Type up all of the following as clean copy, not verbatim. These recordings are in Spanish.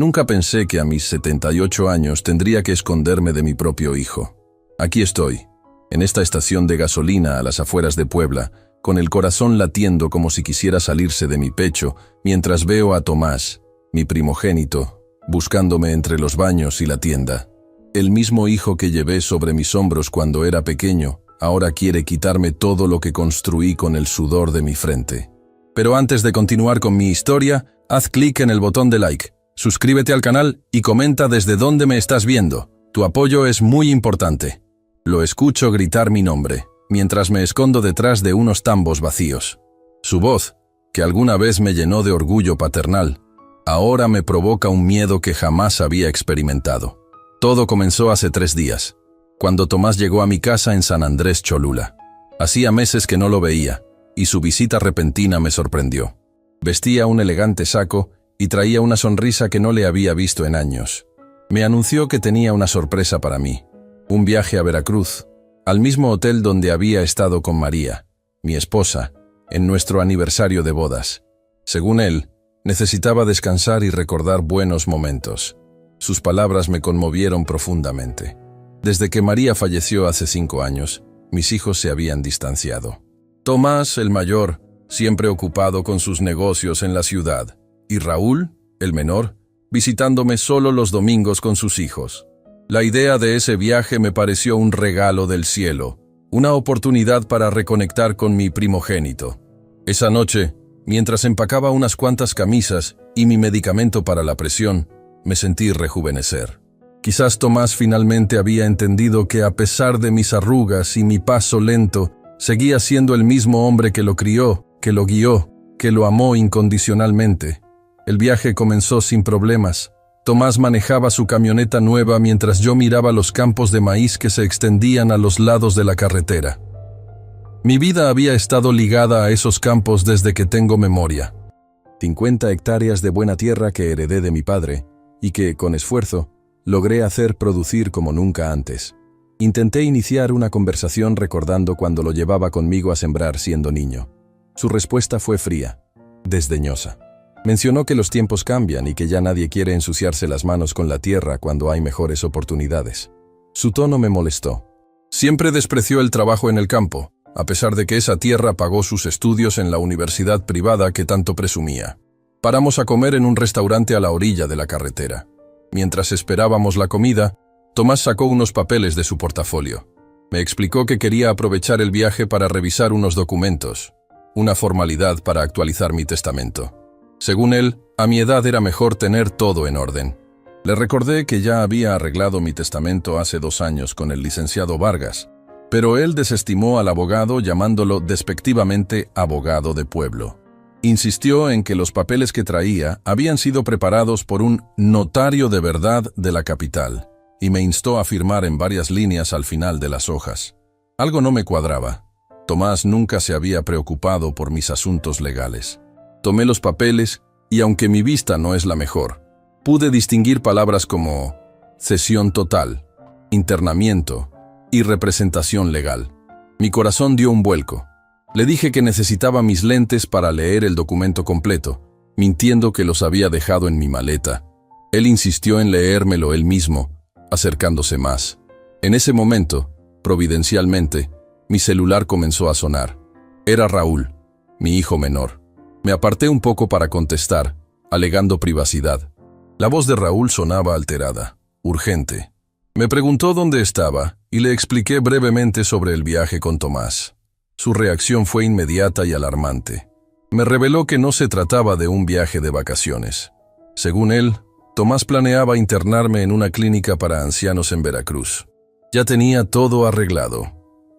Nunca pensé que a mis 78 años tendría que esconderme de mi propio hijo. Aquí estoy, en esta estación de gasolina a las afueras de Puebla, con el corazón latiendo como si quisiera salirse de mi pecho, mientras veo a Tomás, mi primogénito, buscándome entre los baños y la tienda. El mismo hijo que llevé sobre mis hombros cuando era pequeño, ahora quiere quitarme todo lo que construí con el sudor de mi frente. Pero antes de continuar con mi historia, haz clic en el botón de like, suscríbete al canal y comenta desde dónde me estás viendo. Tu apoyo es muy importante. Lo escucho gritar mi nombre, mientras me escondo detrás de unos tambos vacíos. Su voz, que alguna vez me llenó de orgullo paternal, ahora me provoca un miedo que jamás había experimentado. Todo comenzó hace 3 días, cuando Tomás llegó a mi casa en San Andrés Cholula. Hacía meses que no lo veía, y su visita repentina me sorprendió. Vestía un elegante saco y traía una sonrisa que no le había visto en años. Me anunció que tenía una sorpresa para mí, un viaje a Veracruz, al mismo hotel donde había estado con María, mi esposa, en nuestro aniversario de bodas. Según él, necesitaba descansar y recordar buenos momentos. Sus palabras me conmovieron profundamente. Desde que María falleció hace 5 años, mis hijos se habían distanciado. Tomás, el mayor, siempre ocupado con sus negocios en la ciudad, y Raúl, el menor, visitándome solo los domingos con sus hijos. La idea de ese viaje me pareció un regalo del cielo, una oportunidad para reconectar con mi primogénito. Esa noche, mientras empacaba unas cuantas camisas y mi medicamento para la presión, me sentí rejuvenecer. Quizás Tomás finalmente había entendido que a pesar de mis arrugas y mi paso lento, seguía siendo el mismo hombre que lo crió, que lo guió, que lo amó incondicionalmente. El viaje comenzó sin problemas. Tomás manejaba su camioneta nueva mientras yo miraba los campos de maíz que se extendían a los lados de la carretera. Mi vida había estado ligada a esos campos desde que tengo memoria. 50 hectáreas de buena tierra que heredé de mi padre, y que, con esfuerzo, logré hacer producir como nunca antes. Intenté iniciar una conversación recordando cuando lo llevaba conmigo a sembrar siendo niño. Su respuesta fue fría, desdeñosa. Mencionó que los tiempos cambian y que ya nadie quiere ensuciarse las manos con la tierra cuando hay mejores oportunidades. Su tono me molestó. Siempre despreció el trabajo en el campo, a pesar de que esa tierra pagó sus estudios en la universidad privada que tanto presumía. Paramos a comer en un restaurante a la orilla de la carretera. Mientras esperábamos la comida, Tomás sacó unos papeles de su portafolio. Me explicó que quería aprovechar el viaje para revisar unos documentos, una formalidad para actualizar mi testamento. Según él, a mi edad era mejor tener todo en orden. Le recordé que ya había arreglado mi testamento hace 2 años con el licenciado Vargas, pero él desestimó al abogado llamándolo despectivamente abogado de pueblo. Insistió en que los papeles que traía habían sido preparados por un notario de verdad de la capital, y me instó a firmar en varias líneas al final de las hojas. Algo no me cuadraba. Tomás nunca se había preocupado por mis asuntos legales. Tomé los papeles y, aunque mi vista no es la mejor, pude distinguir palabras como cesión total, internamiento y representación legal. Mi corazón dio un vuelco. Le dije que necesitaba mis lentes para leer el documento completo, mintiendo que los había dejado en mi maleta. Él insistió en leérmelo él mismo, acercándose más. En ese momento, providencialmente, mi celular comenzó a sonar. Era Raúl, mi hijo menor. Me aparté un poco para contestar, alegando privacidad. La voz de Raúl sonaba alterada, urgente. Me preguntó dónde estaba y le expliqué brevemente sobre el viaje con Tomás. Su reacción fue inmediata y alarmante. Me reveló que no se trataba de un viaje de vacaciones. Según él, Tomás planeaba internarme en una clínica para ancianos en Veracruz. Ya tenía todo arreglado.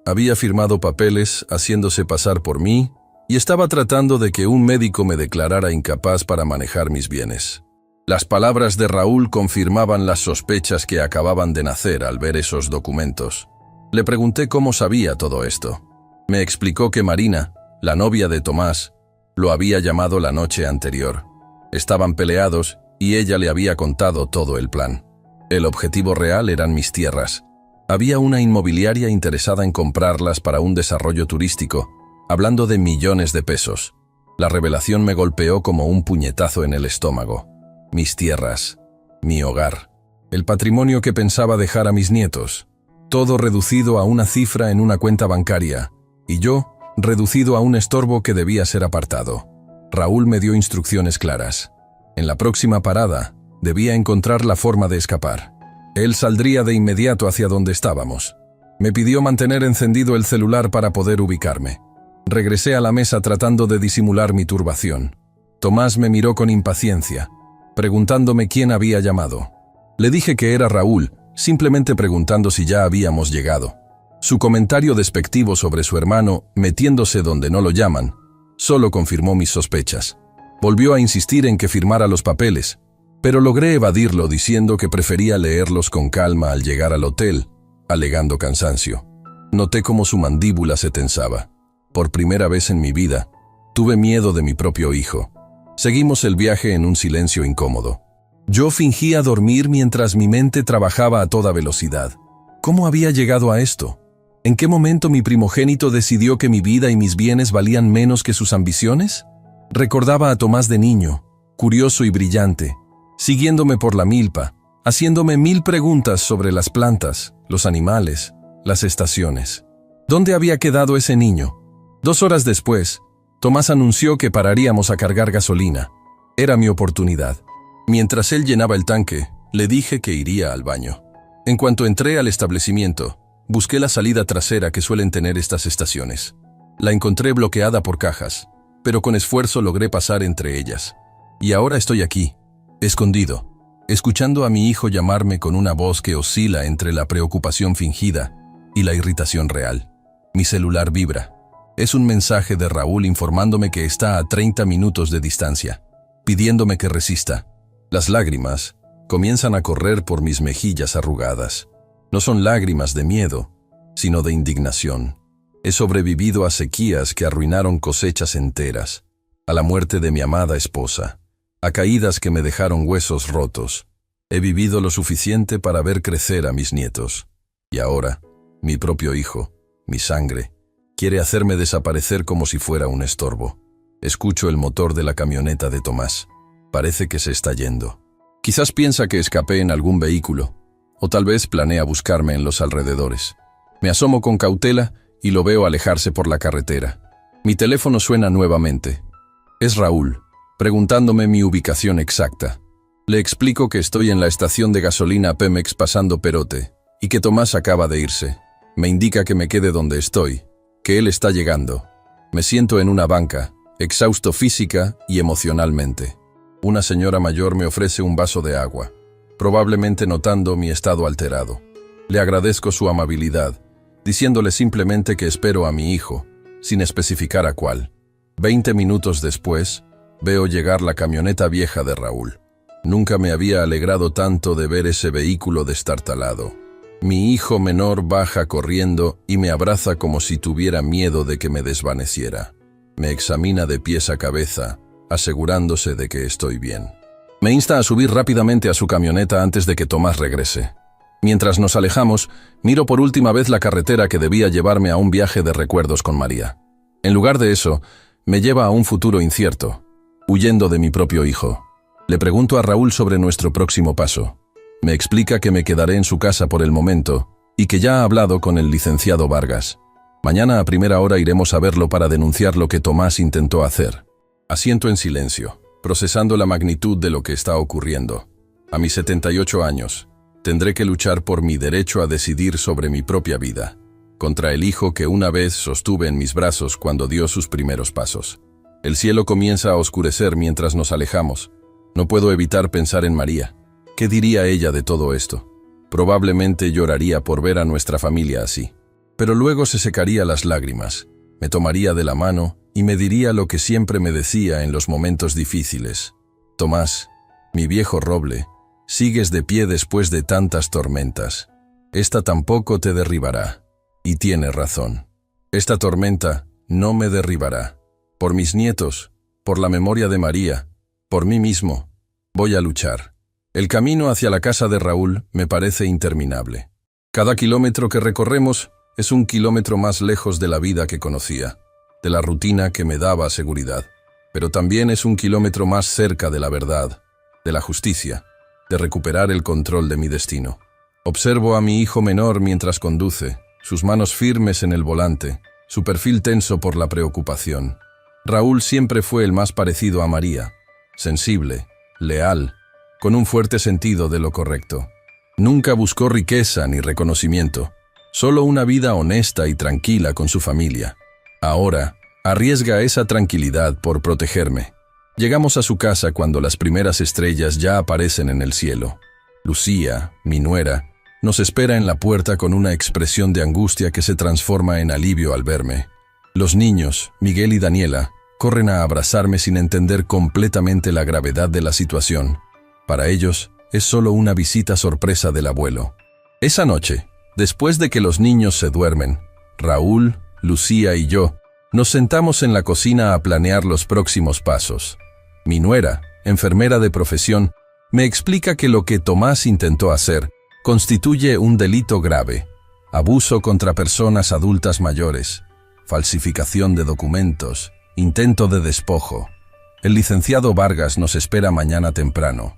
Había firmado papeles haciéndose pasar por mí y estaba tratando de que un médico me declarara incapaz para manejar mis bienes. Las palabras de Raúl confirmaban las sospechas que acababan de nacer al ver esos documentos. Le pregunté cómo sabía todo esto. Me explicó que Marina, la novia de Tomás, lo había llamado la noche anterior. Estaban peleados y ella le había contado todo el plan. El objetivo real eran mis tierras. Había una inmobiliaria interesada en comprarlas para un desarrollo turístico, hablando de millones de pesos. La revelación me golpeó como un puñetazo en el estómago. Mis tierras. mi hogar, el patrimonio que pensaba dejar a mis nietos, todo reducido a una cifra en una cuenta bancaria, y yo reducido a un estorbo que debía ser apartado. Raúl me dio instrucciones claras. En la próxima parada, debía encontrar la forma de escapar. Él saldría de inmediato hacia donde estábamos. Me pidió mantener encendido el celular para poder ubicarme. Regresé a la mesa tratando de disimular mi turbación. Tomás me miró con impaciencia, preguntándome quién había llamado. Le dije que era Raúl, simplemente preguntando si ya habíamos llegado. Su comentario despectivo sobre su hermano, metiéndose donde no lo llaman, solo confirmó mis sospechas. Volvió a insistir en que firmara los papeles, pero logré evadirlo diciendo que prefería leerlos con calma al llegar al hotel, alegando cansancio. Noté cómo su mandíbula se tensaba. Por primera vez en mi vida, tuve miedo de mi propio hijo. Seguimos el viaje en un silencio incómodo. Yo fingía dormir mientras mi mente trabajaba a toda velocidad. ¿Cómo había llegado a esto? ¿En qué momento mi primogénito decidió que mi vida y mis bienes valían menos que sus ambiciones? Recordaba a Tomás de niño, curioso y brillante, siguiéndome por la milpa, haciéndome 1000 preguntas sobre las plantas, los animales, las estaciones. ¿Dónde había quedado ese niño? 2 horas después, Tomás anunció que pararíamos a cargar gasolina. Era mi oportunidad. Mientras él llenaba el tanque, le dije que iría al baño. En cuanto entré al establecimiento, busqué la salida trasera que suelen tener estas estaciones. La encontré bloqueada por cajas, pero con esfuerzo logré pasar entre ellas. Y ahora estoy aquí, escondido, escuchando a mi hijo llamarme con una voz que oscila entre la preocupación fingida y la irritación real. Mi celular vibra. Es un mensaje de Raúl informándome que está a 30 minutos de distancia, pidiéndome que resista. Las lágrimas comienzan a correr por mis mejillas arrugadas. No son lágrimas de miedo, sino de indignación. He sobrevivido a sequías que arruinaron cosechas enteras, a la muerte de mi amada esposa, a caídas que me dejaron huesos rotos. He vivido lo suficiente para ver crecer a mis nietos. Y ahora, mi propio hijo, mi sangre, quiere hacerme desaparecer como si fuera un estorbo. Escucho el motor de la camioneta de Tomás. Parece que se está yendo. Quizás piensa que escapé en algún vehículo, o tal vez planea buscarme en los alrededores. Me asomo con cautela y lo veo alejarse por la carretera. Mi teléfono suena nuevamente. Es Raúl, preguntándome mi ubicación exacta. Le explico que estoy en la estación de gasolina Pemex pasando Perote, y que Tomás acaba de irse. Me indica que me quede donde estoy, que él está llegando. Me siento en una banca, exhausto física y emocionalmente. Una señora mayor me ofrece un vaso de agua, probablemente notando mi estado alterado. Le agradezco su amabilidad, diciéndole simplemente que espero a mi hijo, sin especificar a cuál. 20 minutos después, veo llegar la camioneta vieja de Raúl. Nunca me había alegrado tanto de ver ese vehículo destartalado. Mi hijo menor baja corriendo y me abraza como si tuviera miedo de que me desvaneciera. Me examina de pies a cabeza, asegurándose de que estoy bien. Me insta a subir rápidamente a su camioneta antes de que Tomás regrese. Mientras nos alejamos, miro por última vez la carretera que debía llevarme a un viaje de recuerdos con María. En lugar de eso, me lleva a un futuro incierto, huyendo de mi propio hijo. Le pregunto a Raúl sobre nuestro próximo paso. Me explica que me quedaré en su casa por el momento y que ya ha hablado con el licenciado Vargas. Mañana a primera hora iremos a verlo para denunciar lo que Tomás intentó hacer. Asiento en silencio, procesando la magnitud de lo que está ocurriendo. A mis 78 años, tendré que luchar por mi derecho a decidir sobre mi propia vida, contra el hijo que una vez sostuve en mis brazos cuando dio sus primeros pasos. El cielo comienza a oscurecer mientras nos alejamos. No puedo evitar pensar en María. ¿Qué diría ella de todo esto? Probablemente lloraría por ver a nuestra familia así. Pero luego se secaría las lágrimas, me tomaría de la mano y me diría lo que siempre me decía en los momentos difíciles. Tomás, mi viejo roble, sigues de pie después de tantas tormentas. Esta tampoco te derribará. Y tiene razón. Esta tormenta no me derribará. Por mis nietos, por la memoria de María, por mí mismo, voy a luchar. El camino hacia la casa de Raúl me parece interminable. Cada kilómetro que recorremos es un kilómetro más lejos de la vida que conocía, de la rutina que me daba seguridad, pero también es un kilómetro más cerca de la verdad, de la justicia, de recuperar el control de mi destino. Observo a mi hijo menor mientras conduce, sus manos firmes en el volante, su perfil tenso por la preocupación. Raúl siempre fue el más parecido a María, sensible, leal, con un fuerte sentido de lo correcto. Nunca buscó riqueza ni reconocimiento, solo una vida honesta y tranquila con su familia. Ahora, arriesga esa tranquilidad por protegerme. Llegamos a su casa cuando las primeras estrellas ya aparecen en el cielo. Lucía, mi nuera, nos espera en la puerta con una expresión de angustia que se transforma en alivio al verme. Los niños, Miguel y Daniela, corren a abrazarme sin entender completamente la gravedad de la situación. Para ellos, es solo una visita sorpresa del abuelo. Esa noche, después de que los niños se duermen, Raúl, Lucía y yo nos sentamos en la cocina a planear los próximos pasos. Mi nuera, enfermera de profesión, me explica que lo que Tomás intentó hacer constituye un delito grave: abuso contra personas adultas mayores, falsificación de documentos, intento de despojo. El licenciado Vargas nos espera mañana temprano.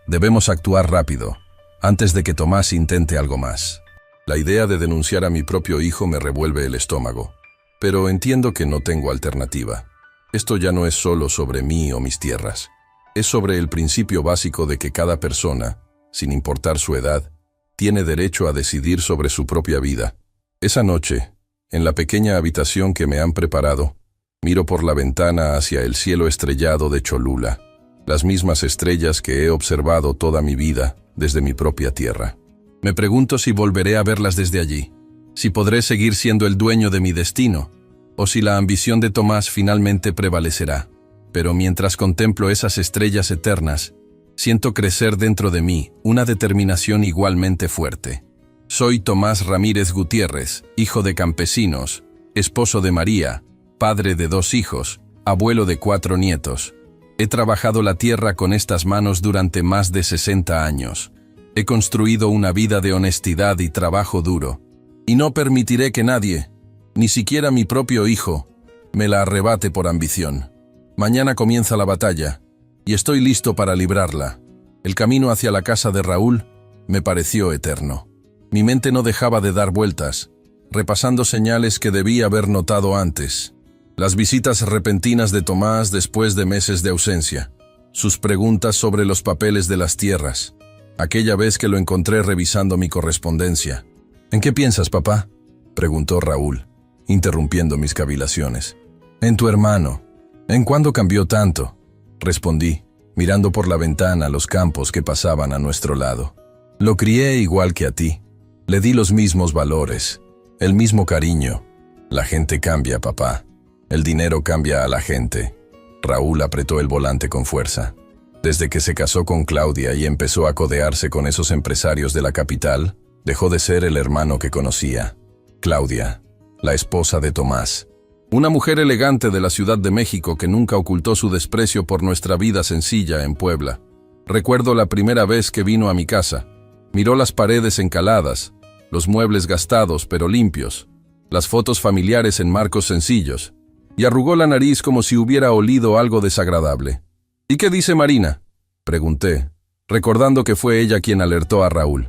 Debemos actuar rápido, antes de que Tomás intente algo más. La idea de denunciar a mi propio hijo me revuelve el estómago, pero entiendo que no tengo alternativa. Esto ya no es solo sobre mí o mis tierras. Es sobre el principio básico de que cada persona, sin importar su edad, tiene derecho a decidir sobre su propia vida. Esa noche, en la pequeña habitación que me han preparado, miro por la ventana hacia el cielo estrellado de Cholula, las mismas estrellas que he observado toda mi vida desde mi propia tierra. Me pregunto si volveré a verlas desde allí, si podré seguir siendo el dueño de mi destino, o si la ambición de Tomás finalmente prevalecerá. Pero mientras contemplo esas estrellas eternas, siento crecer dentro de mí una determinación igualmente fuerte. Soy Tomás Ramírez Gutiérrez, hijo de campesinos, esposo de María, padre de 2 hijos, abuelo de 4 nietos. He trabajado la tierra con estas manos durante más de 60 años. He construido una vida de honestidad y trabajo duro, y no permitiré que nadie, ni siquiera mi propio hijo, me la arrebate por ambición. Mañana comienza la batalla, y estoy listo para librarla. El camino hacia la casa de Raúl me pareció eterno. Mi mente no dejaba de dar vueltas, repasando señales que debí haber notado antes. Las visitas repentinas de Tomás después de meses de ausencia, sus preguntas sobre los papeles de las tierras, aquella vez que lo encontré revisando mi correspondencia. «¿En qué piensas, papá?», preguntó Raúl, interrumpiendo mis cavilaciones. «En tu hermano. ¿En cuándo cambió tanto?», respondí, mirando por la ventana los campos que pasaban a nuestro lado. «Lo crié igual que a ti. Le di los mismos valores, el mismo cariño. La gente cambia, papá. El dinero cambia a la gente». Raúl apretó el volante con fuerza. Desde que se casó con Claudia y empezó a codearse con esos empresarios de la capital, dejó de ser el hermano que conocía. Claudia, la esposa de Tomás. Una mujer elegante de la Ciudad de México que nunca ocultó su desprecio por nuestra vida sencilla en Puebla. Recuerdo la primera vez que vino a mi casa. Miró las paredes encaladas, los muebles gastados pero limpios, las fotos familiares en marcos sencillos, y arrugó la nariz como si hubiera olido algo desagradable. «¿Y qué dice Marina?», pregunté, recordando que fue ella quien alertó a Raúl.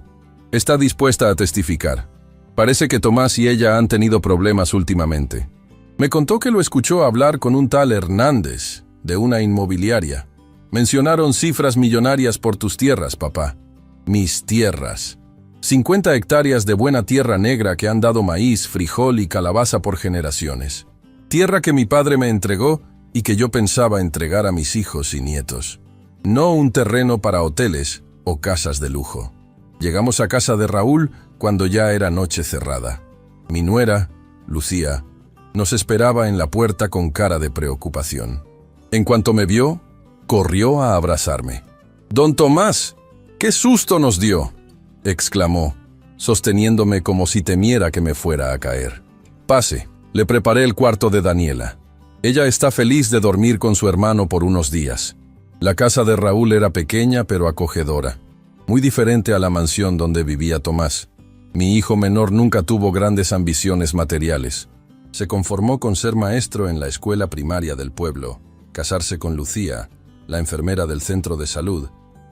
«Está dispuesta a testificar. Parece que Tomás y ella han tenido problemas últimamente. Me contó que lo escuchó hablar con un tal Hernández, de una inmobiliaria. Mencionaron cifras millonarias por tus tierras, papá». «Mis tierras. 50 hectáreas de buena tierra negra que han dado maíz, frijol y calabaza por generaciones. Tierra que mi padre me entregó y que yo pensaba entregar a mis hijos y nietos. No un terreno para hoteles o casas de lujo». Llegamos a casa de Raúl cuando ya era noche cerrada. Mi nuera, Lucía, nos esperaba en la puerta con cara de preocupación. En cuanto me vio, corrió a abrazarme. «Don Tomás, qué susto nos dio», exclamó, sosteniéndome como si temiera que me fuera a caer. «Pase, le preparé el cuarto de Daniela. Ella está feliz de dormir con su hermano por unos días». La casa de Raúl era pequeña pero acogedora, muy diferente a la mansión donde vivía Tomás. Mi hijo menor nunca tuvo grandes ambiciones materiales. Se conformó con ser maestro en la escuela primaria del pueblo, casarse con Lucía, la enfermera del centro de salud,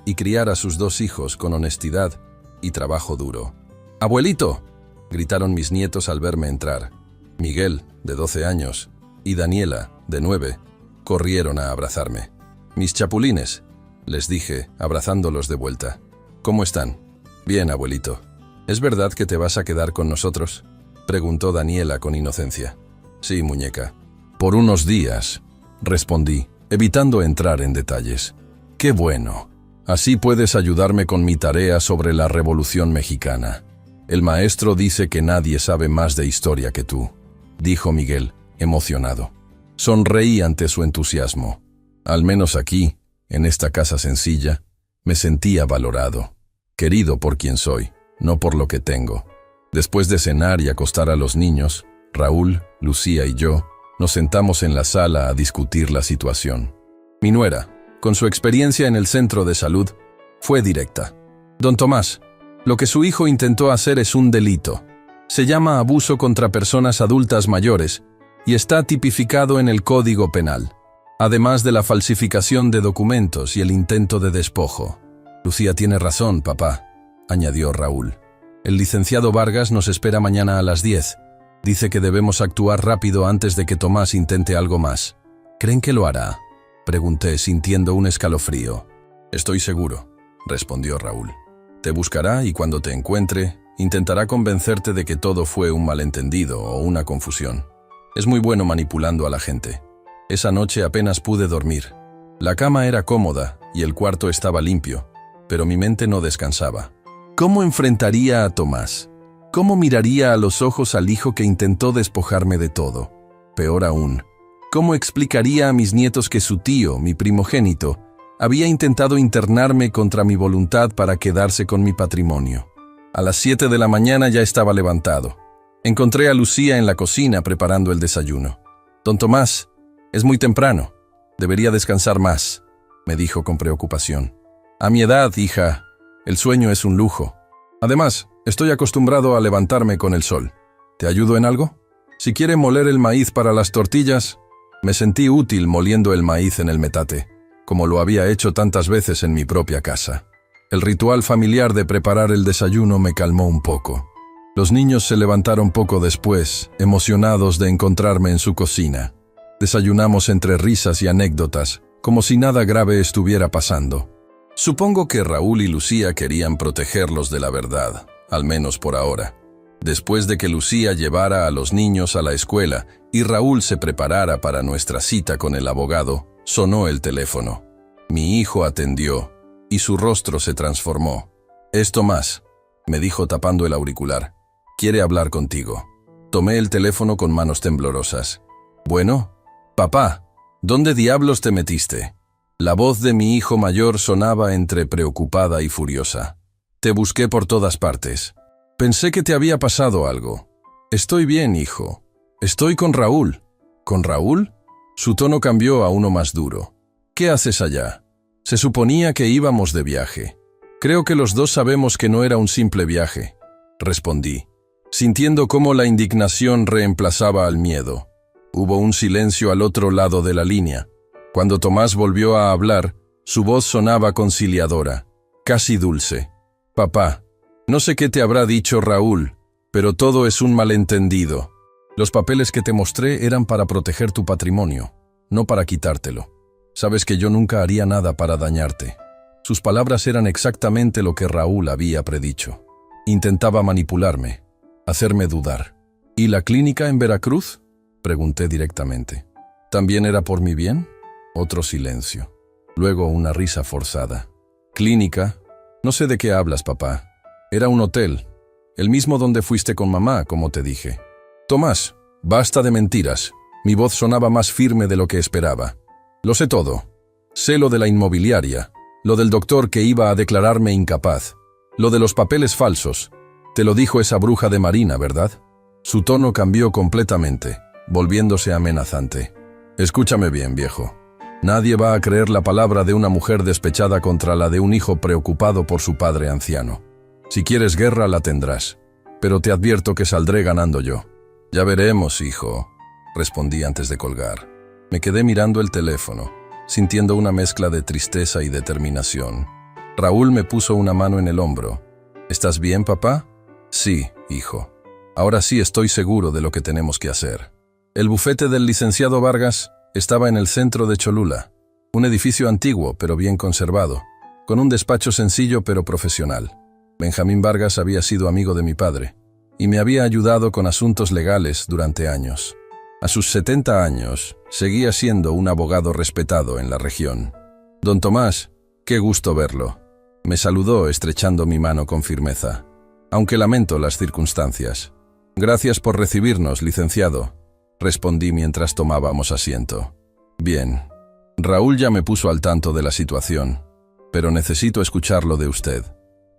y criar a sus 2 hijos con honestidad y trabajo duro. ¡Abuelito!, gritaron mis nietos al verme entrar. Miguel, de 12 años, y Daniela, de 9, corrieron a abrazarme. «Mis chapulines», les dije, abrazándolos de vuelta. «¿Cómo están?» «Bien, abuelito». «¿Es verdad que te vas a quedar con nosotros?», preguntó Daniela con inocencia. «Sí, muñeca». «Por unos días», respondí, evitando entrar en detalles. «Qué bueno. Así puedes ayudarme con mi tarea sobre la Revolución Mexicana. El maestro dice que nadie sabe más de historia que tú», dijo Miguel, emocionado. Sonreí ante su entusiasmo. Al menos aquí, en esta casa sencilla, me sentía valorado, querido por quien soy, no por lo que tengo. Después de cenar y acostar a los niños, Raúl, Lucía y yo nos sentamos en la sala a discutir la situación. Mi nuera, con su experiencia en el centro de salud, fue directa. «Don Tomás, lo que su hijo intentó hacer es un delito. Se llama abuso contra personas adultas mayores y está tipificado en el Código Penal, además de la falsificación de documentos y el intento de despojo». «Lucía tiene razón, papá», añadió Raúl. «El licenciado Vargas nos espera mañana a las 10. Dice que debemos actuar rápido antes de que Tomás intente algo más». «¿Creen que lo hará?», pregunté, sintiendo un escalofrío. «Estoy seguro», respondió Raúl. «Te buscará y cuando te encuentre, intentará convencerte de que todo fue un malentendido o una confusión. Es muy bueno manipulando a la gente. Esa noche apenas pude dormir. La cama era cómoda y el cuarto estaba limpio, pero mi mente no descansaba. ¿Cómo enfrentaría a Tomás? ¿Cómo miraría a los ojos al hijo que intentó despojarme de todo? Peor aún, ¿cómo explicaría a mis nietos que su tío, mi primogénito, había intentado internarme contra mi voluntad para quedarse con mi patrimonio? A las 7 de la mañana ya estaba levantado. Encontré a Lucía en la cocina preparando el desayuno. «Don Tomás, es muy temprano. Debería descansar más», me dijo con preocupación. «A mi edad, hija, el sueño es un lujo. Además, estoy acostumbrado a levantarme con el sol. ¿Te ayudo en algo? Si quiere moler el maíz para las tortillas». Me sentí útil moliendo el maíz en el metate, como lo había hecho tantas veces en mi propia casa. El ritual familiar de preparar el desayuno me calmó un poco. Los niños se levantaron poco después, emocionados de encontrarme en su cocina. Desayunamos entre risas y anécdotas, como si nada grave estuviera pasando. Supongo que Raúl y Lucía querían protegerlos de la verdad, al menos por ahora. Después de que Lucía llevara a los niños a la escuela y Raúl se preparara para nuestra cita con el abogado, sonó el teléfono. Mi hijo atendió y su rostro se transformó. «Es Tomás», me dijo tapando el auricular. «Quiere hablar contigo». Tomé el teléfono con manos temblorosas. «Bueno, papá, ¿dónde diablos te metiste?». La voz de mi hijo mayor sonaba entre preocupada y furiosa. «Te busqué por todas partes. Pensé que te había pasado algo». «Estoy bien, hijo. Estoy con Raúl». «¿Con Raúl?». Su tono cambió a uno más duro. «¿Qué haces allá?». «Se suponía que íbamos de viaje». «Creo que los dos sabemos que no era un simple viaje», respondí, sintiendo cómo la indignación reemplazaba al miedo. Hubo un silencio al otro lado de la línea. Cuando Tomás volvió a hablar, su voz sonaba conciliadora, casi dulce. «Papá, no sé qué te habrá dicho Raúl, pero todo es un malentendido. Los papeles que te mostré eran para proteger tu patrimonio, no para quitártelo. Sabes que yo nunca haría nada para dañarte». Sus palabras eran exactamente lo que Raúl había predicho. Intentaba manipularme, hacerme dudar. «¿Y la clínica en Veracruz?», pregunté directamente. «¿También era por mi bien?». Otro silencio. Luego una risa forzada. «¿Clínica? No sé de qué hablas, papá. Era un hotel, el mismo donde fuiste con mamá, como te dije». «Tomás, basta de mentiras». Mi voz sonaba más firme de lo que esperaba. «Lo sé todo. Sé lo de la inmobiliaria, lo del doctor que iba a declararme incapaz, lo de los papeles falsos. Te lo dijo esa bruja de Marina, ¿verdad?». Su tono cambió completamente, volviéndose amenazante. «Escúchame bien, viejo. Nadie va a creer la palabra de una mujer despechada contra la de un hijo preocupado por su padre anciano. Si quieres guerra, la tendrás, pero te advierto que saldré ganando yo». «Ya veremos, hijo», respondí antes de colgar. Me quedé mirando el teléfono, sintiendo una mezcla de tristeza y determinación. Raúl me puso una mano en el hombro. ¿Estás bien, papá? Sí, hijo. Ahora sí estoy seguro de lo que tenemos que hacer. El bufete del licenciado Vargas estaba en el centro de Cholula, un edificio antiguo pero bien conservado, con un despacho sencillo pero profesional. Benjamín Vargas había sido amigo de mi padre y me había ayudado con asuntos legales durante años. A sus 70 años, seguía siendo un abogado respetado en la región. Don Tomás, qué gusto verlo. Me saludó estrechando mi mano con firmeza, aunque lamento las circunstancias. Gracias por recibirnos, licenciado, respondí mientras tomábamos asiento. Bien. Raúl ya me puso al tanto de la situación, pero necesito escucharlo de usted,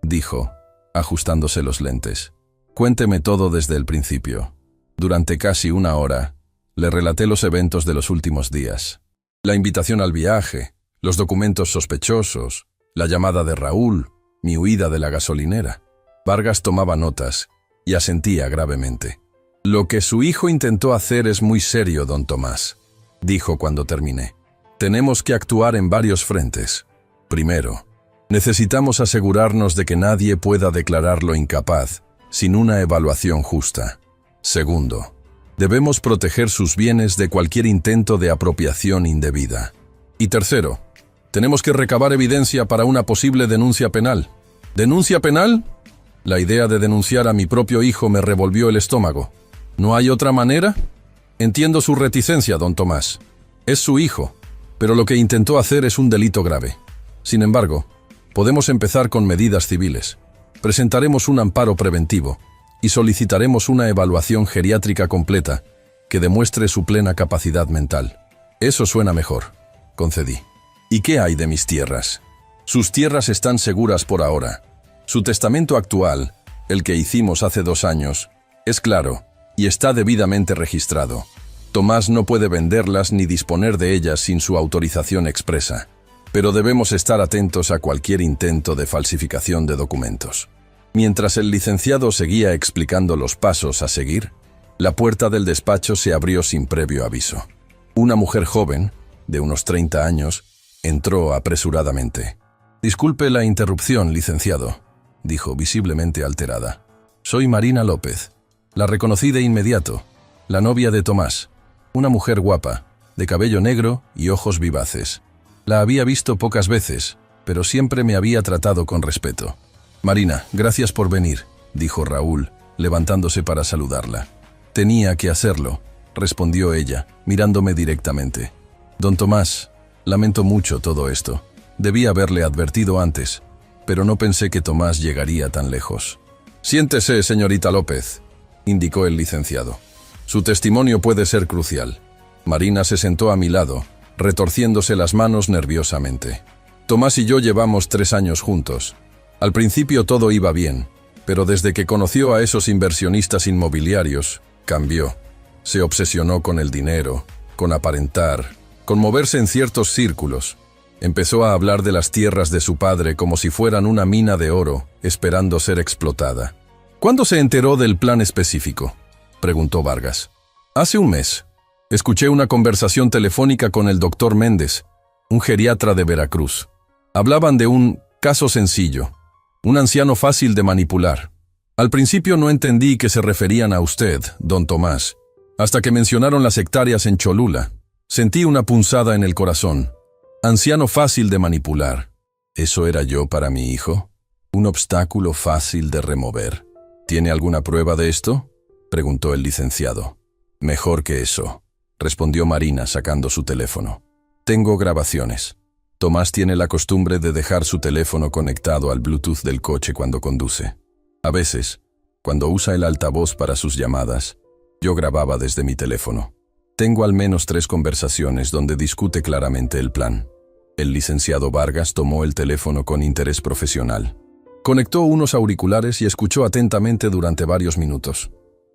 dijo, ajustándose los lentes. Cuénteme todo desde el principio. Durante casi una hora, le relaté los eventos de los últimos días. La invitación al viaje, los documentos sospechosos, la llamada de Raúl, mi huida de la gasolinera. Vargas tomaba notas y asentía gravemente. Lo que su hijo intentó hacer es muy serio, don Tomás, dijo cuando terminé. Tenemos que actuar en varios frentes. Primero, necesitamos asegurarnos de que nadie pueda declararlo incapaz sin una evaluación justa. Segundo, debemos proteger sus bienes de cualquier intento de apropiación indebida. Y tercero, tenemos que recabar evidencia para una posible denuncia penal. ¿Denuncia penal? La idea de denunciar a mi propio hijo me revolvió el estómago. ¿No hay otra manera? Entiendo su reticencia, don Tomás. Es su hijo, pero lo que intentó hacer es un delito grave. Sin embargo, podemos empezar con medidas civiles. Presentaremos un amparo preventivo y solicitaremos una evaluación geriátrica completa que demuestre su plena capacidad mental. Eso suena mejor, concedí. ¿Y qué hay de mis tierras? Sus tierras están seguras por ahora. Su testamento actual, el que hicimos hace 2 años, es claro y está debidamente registrado. Tomás no puede venderlas ni disponer de ellas sin su autorización expresa, pero debemos estar atentos a cualquier intento de falsificación de documentos. Mientras el licenciado seguía explicando los pasos a seguir, la puerta del despacho se abrió sin previo aviso. Una mujer joven, de unos 30 años, entró apresuradamente. «Disculpe la interrupción, licenciado», dijo visiblemente alterada. «Soy Marina López. La reconocí de inmediato, la novia de Tomás, una mujer guapa, de cabello negro y ojos vivaces. La había visto pocas veces, pero siempre me había tratado con respeto». «Marina, gracias por venir», dijo Raúl, levantándose para saludarla. «Tenía que hacerlo», respondió ella, mirándome directamente. «Don Tomás, lamento mucho todo esto. Debí haberle advertido antes, pero no pensé que Tomás llegaría tan lejos». «Siéntese, señorita López», indicó el licenciado. «Su testimonio puede ser crucial». Marina se sentó a mi lado, retorciéndose las manos nerviosamente. «Tomás y yo llevamos 3 años juntos. Al principio todo iba bien, pero desde que conoció a esos inversionistas inmobiliarios, cambió. Se obsesionó con el dinero, con aparentar, con moverse en ciertos círculos. Empezó a hablar de las tierras de su padre como si fueran una mina de oro, esperando ser explotada». «¿Cuándo se enteró del plan específico?», preguntó Vargas. «Hace un mes. Escuché una conversación telefónica con el doctor Méndez, un geriatra de Veracruz. Hablaban de un caso sencillo, un anciano fácil de manipular. Al principio no entendí que se referían a usted, don Tomás, hasta que mencionaron las hectáreas en Cholula. Sentí una punzada en el corazón. Anciano fácil de manipular. ¿Eso era yo para mi hijo? ¿Un obstáculo fácil de remover? ¿Tiene alguna prueba de esto?», preguntó el licenciado. «Mejor que eso», respondió Marina sacando su teléfono. «Tengo grabaciones. Tomás tiene la costumbre de dejar su teléfono conectado al Bluetooth del coche cuando conduce. A veces, cuando usa el altavoz para sus llamadas, yo grababa desde mi teléfono. Tengo al menos 3 conversaciones donde discute claramente el plan». El licenciado Vargas tomó el teléfono con interés profesional. Conectó unos auriculares y escuchó atentamente durante varios minutos.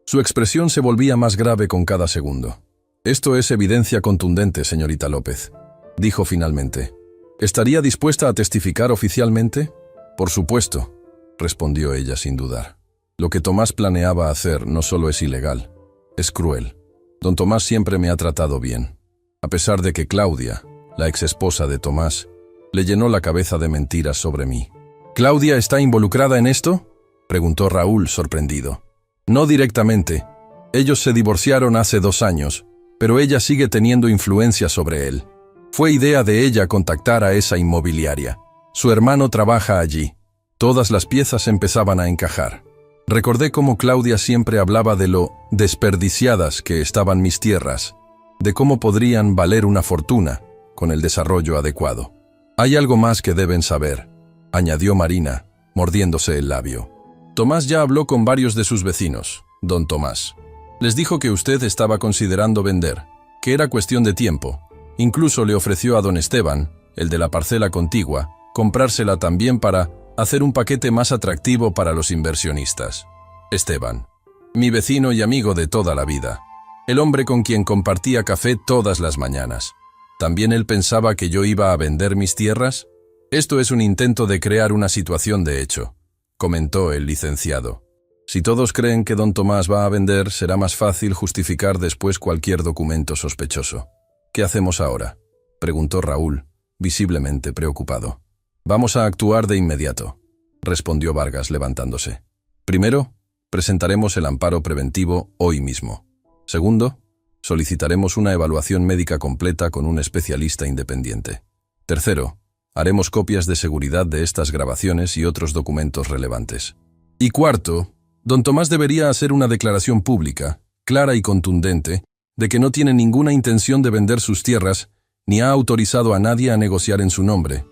Su expresión se volvía más grave con cada segundo. «Esto es evidencia contundente, señorita López», dijo finalmente. «¿Estaría dispuesta a testificar oficialmente?». «Por supuesto», respondió ella sin dudar. «Lo que Tomás planeaba hacer no solo es ilegal, es cruel. Don Tomás siempre me ha tratado bien, a pesar de que Claudia, la exesposa de Tomás, le llenó la cabeza de mentiras sobre mí. ¿Claudia está involucrada en esto?, preguntó Raúl, sorprendido. No directamente. Ellos se divorciaron hace 2 años, pero ella sigue teniendo influencia sobre él. Fue idea de ella contactar a esa inmobiliaria. Su hermano trabaja allí. Todas las piezas empezaban a encajar. Recordé cómo Claudia siempre hablaba de lo desperdiciadas que estaban mis tierras, de cómo podrían valer una fortuna con el desarrollo adecuado. Hay algo más que deben saber, añadió Marina, mordiéndose el labio. Tomás ya habló con varios de sus vecinos, don Tomás. Les dijo que usted estaba considerando vender, que era cuestión de tiempo. Incluso le ofreció a don Esteban, el de la parcela contigua, comprársela también para hacer un paquete más atractivo para los inversionistas. Esteban, mi vecino y amigo de toda la vida, el hombre con quien compartía café todas las mañanas. ¿También él pensaba que yo iba a vender mis tierras? Esto es un intento de crear una situación de hecho, comentó el licenciado. Si todos creen que don Tomás va a vender, será más fácil justificar después cualquier documento sospechoso. ¿Qué hacemos ahora?, preguntó Raúl, visiblemente preocupado. Vamos a actuar de inmediato, respondió Vargas levantándose. Primero, presentaremos el amparo preventivo hoy mismo. Segundo, solicitaremos una evaluación médica completa con un especialista independiente. Tercero, haremos copias de seguridad de estas grabaciones y otros documentos relevantes. Y cuarto, don Tomás debería hacer una declaración pública, clara y contundente, de que no tiene ninguna intención de vender sus tierras, ni ha autorizado a nadie a negociar en su nombre.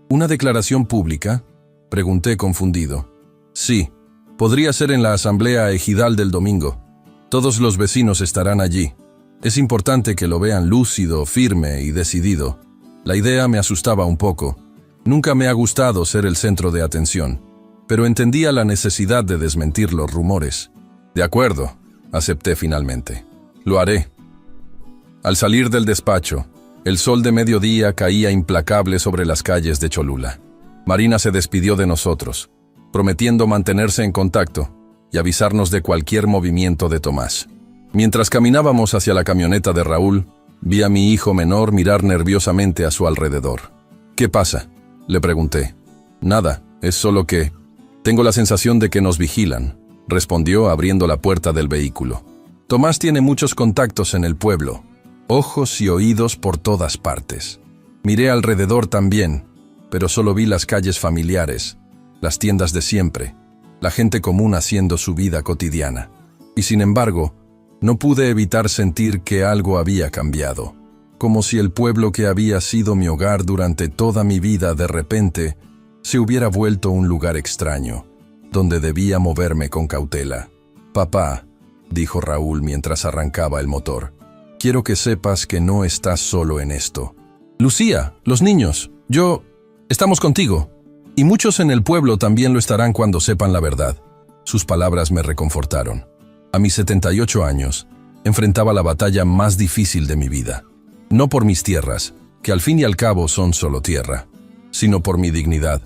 ¿Una declaración pública?, pregunté confundido. Sí, podría ser en la asamblea ejidal del domingo. Todos los vecinos estarán allí. Es importante que lo vean lúcido, firme y decidido. La idea me asustaba un poco. Nunca me ha gustado ser el centro de atención, pero entendía la necesidad de desmentir los rumores. De acuerdo, acepté finalmente. Lo haré. Al salir del despacho, el sol de mediodía caía implacable sobre las calles de Cholula. Marina se despidió de nosotros, prometiendo mantenerse en contacto y avisarnos de cualquier movimiento de Tomás. Mientras caminábamos hacia la camioneta de Raúl, vi a mi hijo menor mirar nerviosamente a su alrededor. ¿Qué pasa?, le pregunté. Nada, es solo que tengo la sensación de que nos vigilan, respondió abriendo la puerta del vehículo. Tomás tiene muchos contactos en el pueblo. Ojos y oídos por todas partes. Miré alrededor también, pero solo vi las calles familiares, las tiendas de siempre, la gente común haciendo su vida cotidiana. Y sin embargo, no pude evitar sentir que algo había cambiado, como si el pueblo que había sido mi hogar durante toda mi vida de repente se hubiera vuelto un lugar extraño, donde debía moverme con cautela. «Papá», dijo Raúl mientras arrancaba el motor, «quiero que sepas que no estás solo en esto. Lucía, los niños, yo, estamos contigo. Y muchos en el pueblo también lo estarán cuando sepan la verdad». Sus palabras me reconfortaron. A mis 78 años, enfrentaba la batalla más difícil de mi vida. No por mis tierras, que al fin y al cabo son solo tierra, sino por mi dignidad,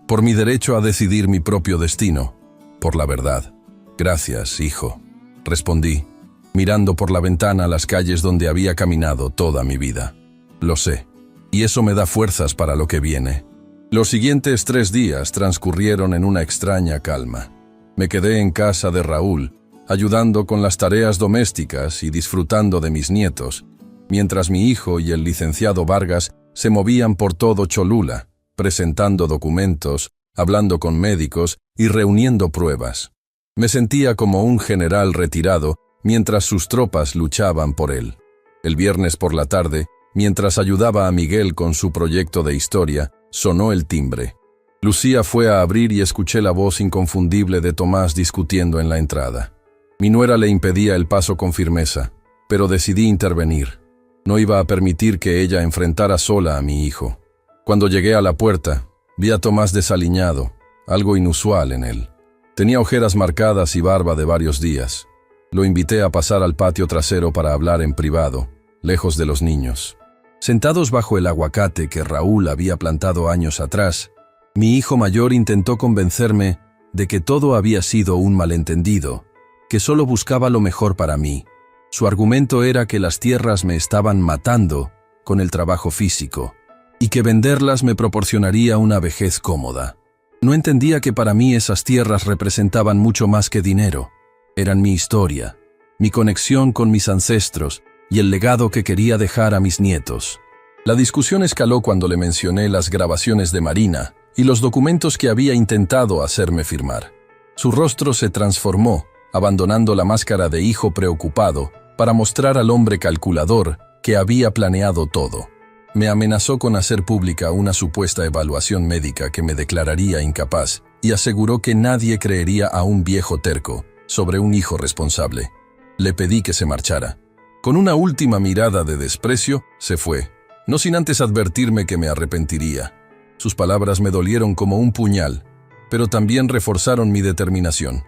por mi derecho a decidir mi propio destino, por la verdad. «Gracias, hijo», respondí, mirando por la ventana las calles donde había caminado toda mi vida. Lo sé, y eso me da fuerzas para lo que viene. Los siguientes 3 días transcurrieron en una extraña calma. Me quedé en casa de Raúl, ayudando con las tareas domésticas y disfrutando de mis nietos, mientras mi hijo y el licenciado Vargas se movían por todo Cholula, presentando documentos, hablando con médicos y reuniendo pruebas. Me sentía como un general retirado mientras sus tropas luchaban por él. El viernes por la tarde, mientras ayudaba a Miguel con su proyecto de historia, sonó el timbre. Lucía fue a abrir y escuché la voz inconfundible de Tomás discutiendo en la entrada. Mi nuera le impedía el paso con firmeza, pero decidí intervenir. No iba a permitir que ella enfrentara sola a mi hijo. Cuando llegué a la puerta, vi a Tomás desaliñado, algo inusual en él. Tenía ojeras marcadas y barba de varios días. Lo invité a pasar al patio trasero para hablar en privado, lejos de los niños. Sentados bajo el aguacate que Raúl había plantado años atrás, mi hijo mayor intentó convencerme de que todo había sido un malentendido, que solo buscaba lo mejor para mí. Su argumento era que las tierras me estaban matando con el trabajo físico, y que venderlas me proporcionaría una vejez cómoda. No entendía que para mí esas tierras representaban mucho más que dinero. Eran mi historia, mi conexión con mis ancestros y el legado que quería dejar a mis nietos. La discusión escaló cuando le mencioné las grabaciones de Marina y los documentos que había intentado hacerme firmar. Su rostro se transformó, abandonando la máscara de hijo preocupado para mostrar al hombre calculador que había planeado todo. Me amenazó con hacer pública una supuesta evaluación médica que me declararía incapaz y aseguró que nadie creería a un viejo terco sobre un hijo responsable. Le pedí que se marchara. Con una última mirada de desprecio, se fue, no sin antes advertirme que me arrepentiría. Sus palabras me dolieron como un puñal, pero también reforzaron mi determinación.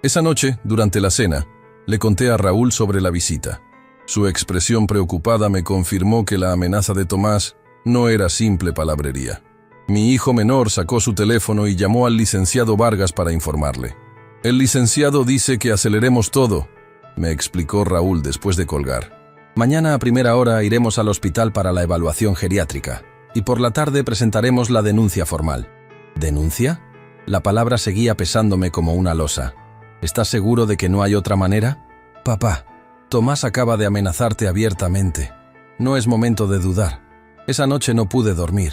Esa noche, durante la cena, le conté a Raúl sobre la visita. Su expresión preocupada me confirmó que la amenaza de Tomás no era simple palabrería. Mi hijo menor sacó su teléfono y llamó al licenciado Vargas para informarle. «El licenciado dice que aceleremos todo», me explicó Raúl después de colgar. «Mañana a primera hora iremos al hospital para la evaluación geriátrica y por la tarde presentaremos la denuncia formal». ¿Denuncia? La palabra seguía pesándome como una losa. ¿Estás seguro de que no hay otra manera? Papá, Tomás acaba de amenazarte abiertamente. No es momento de dudar. Esa noche no pude dormir.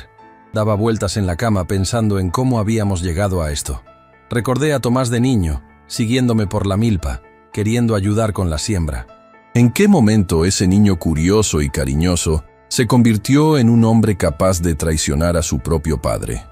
Daba vueltas en la cama pensando en cómo habíamos llegado a esto. Recordé a Tomás de niño, siguiéndome por la milpa, queriendo ayudar con la siembra. ¿En qué momento ese niño curioso y cariñoso se convirtió en un hombre capaz de traicionar a su propio padre?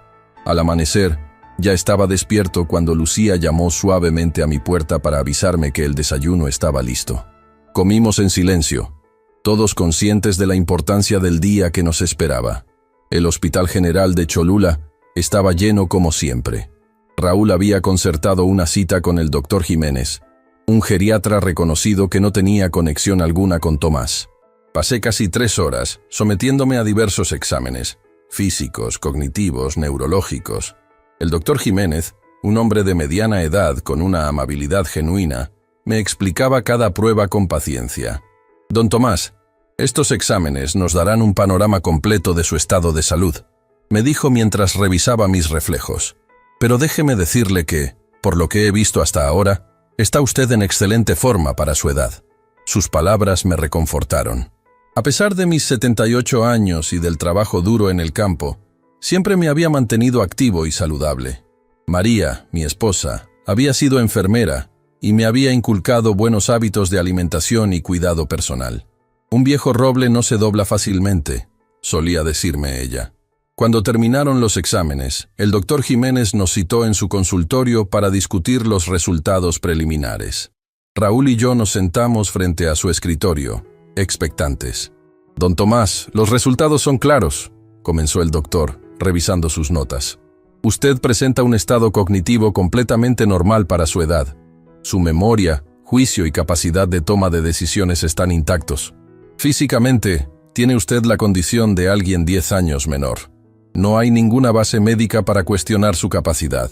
Al amanecer, ya estaba despierto cuando Lucía llamó suavemente a mi puerta para avisarme que el desayuno estaba listo. Comimos en silencio, todos conscientes de la importancia del día que nos esperaba. El Hospital General de Cholula estaba lleno como siempre. Raúl había concertado una cita con el doctor Jiménez, un geriatra reconocido que no tenía conexión alguna con Tomás. Pasé casi 3 horas sometiéndome a diversos exámenes, físicos, cognitivos, neurológicos. El doctor Jiménez, un hombre de mediana edad con una amabilidad genuina, me explicaba cada prueba con paciencia. «Don Tomás, estos exámenes nos darán un panorama completo de su estado de salud», me dijo mientras revisaba mis reflejos. «Pero déjeme decirle que, por lo que he visto hasta ahora, está usted en excelente forma para su edad». Sus palabras me reconfortaron. A pesar de mis 78 años y del trabajo duro en el campo, siempre me había mantenido activo y saludable. María, mi esposa, había sido enfermera y me había inculcado buenos hábitos de alimentación y cuidado personal. «Un viejo roble no se dobla fácilmente», solía decirme ella. Cuando terminaron los exámenes, el doctor Jiménez nos citó en su consultorio para discutir los resultados preliminares. Raúl y yo nos sentamos frente a su escritorio, expectantes. «Don Tomás, los resultados son claros», comenzó el doctor, revisando sus notas. «Usted presenta un estado cognitivo completamente normal para su edad. Su memoria, juicio y capacidad de toma de decisiones están intactos. Físicamente, tiene usted la condición de alguien 10 años menor. No hay ninguna base médica para cuestionar su capacidad».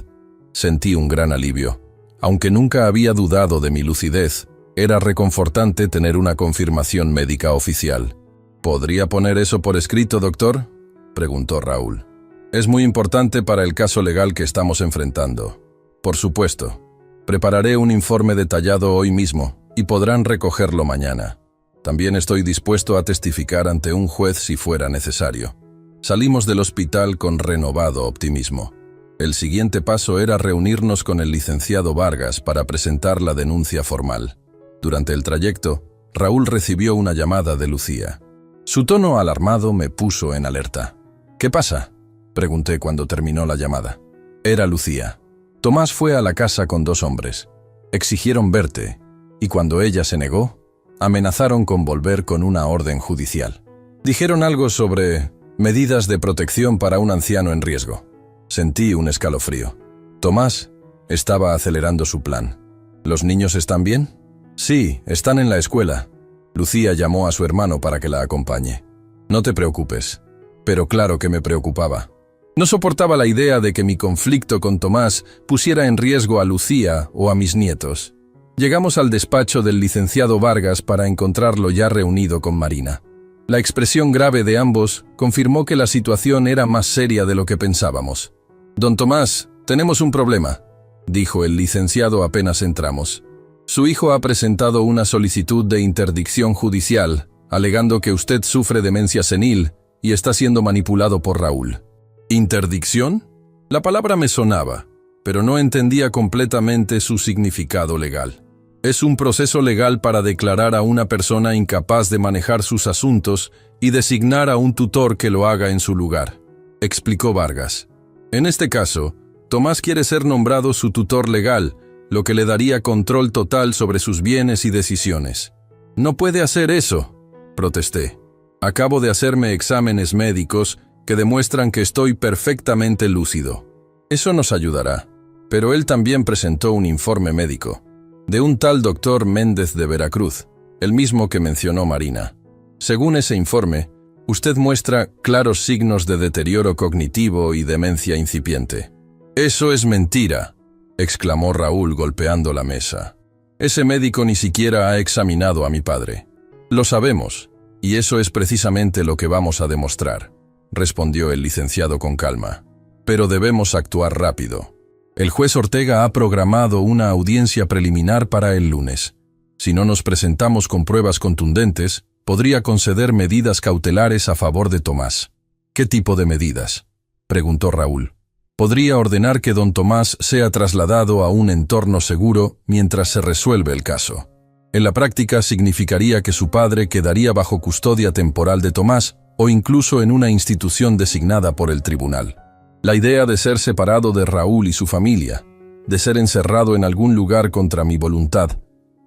Sentí un gran alivio. Aunque nunca había dudado de mi lucidez, era reconfortante tener una confirmación médica oficial. «¿Podría poner eso por escrito, doctor?», preguntó Raúl. «Es muy importante para el caso legal que estamos enfrentando». «Por supuesto. Prepararé un informe detallado hoy mismo y podrán recogerlo mañana. También estoy dispuesto a testificar ante un juez si fuera necesario». Salimos del hospital con renovado optimismo. El siguiente paso era reunirnos con el licenciado Vargas para presentar la denuncia formal. Durante el trayecto, Raúl recibió una llamada de Lucía. Su tono alarmado me puso en alerta. «¿Qué pasa?», pregunté cuando terminó la llamada. Era Lucía. «Tomás fue a la casa con 2 hombres. Exigieron verte, y cuando ella se negó, amenazaron con volver con una orden judicial. Dijeron algo sobre medidas de protección para un anciano en riesgo». Sentí un escalofrío. Tomás estaba acelerando su plan. «¿Los niños están bien?». «Sí, están en la escuela». Lucía llamó a su hermano para que la acompañe. «No te preocupes». Pero claro que me preocupaba. No soportaba la idea de que mi conflicto con Tomás pusiera en riesgo a Lucía o a mis nietos. Llegamos al despacho del licenciado Vargas para encontrarlo ya reunido con Marina. La expresión grave de ambos confirmó que la situación era más seria de lo que pensábamos. «Don Tomás, Tenemos un problema, dijo el licenciado apenas entramos. Su hijo ha presentado una solicitud de interdicción judicial, alegando que usted sufre demencia senil y está siendo manipulado por Raúl. ¿Interdicción? La palabra me sonaba, pero no entendía completamente su significado legal. Es un proceso legal para declarar a una persona incapaz de manejar sus asuntos y designar a un tutor que lo haga en su lugar, explicó Vargas. En este caso, Tomás quiere ser nombrado su tutor legal, lo que le daría control total sobre sus bienes y decisiones. No puede hacer eso, protesté. Acabo de hacerme exámenes médicos que demuestran que estoy perfectamente lúcido. Eso nos ayudará. Pero él también presentó un informe médico, de un tal doctor Méndez de Veracruz, el mismo que mencionó Marina. Según ese informe, usted muestra claros signos de deterioro cognitivo y demencia incipiente. Eso es mentira, exclamó Raúl golpeando la mesa. Ese médico ni siquiera ha examinado a mi padre. Lo sabemos, y eso es precisamente lo que vamos a demostrar, respondió el licenciado con calma. Pero debemos actuar rápido. El juez Ortega ha programado una audiencia preliminar para el lunes. Si no nos presentamos con pruebas contundentes, podría conceder medidas cautelares a favor de Tomás. ¿Qué tipo de medidas?, preguntó Raúl. Podría ordenar que don Tomás sea trasladado a un entorno seguro mientras se resuelve el caso. En la práctica significaría que su padre quedaría bajo custodia temporal de Tomás o incluso en una institución designada por el tribunal. La idea de ser separado de Raúl y su familia, de ser encerrado en algún lugar contra mi voluntad,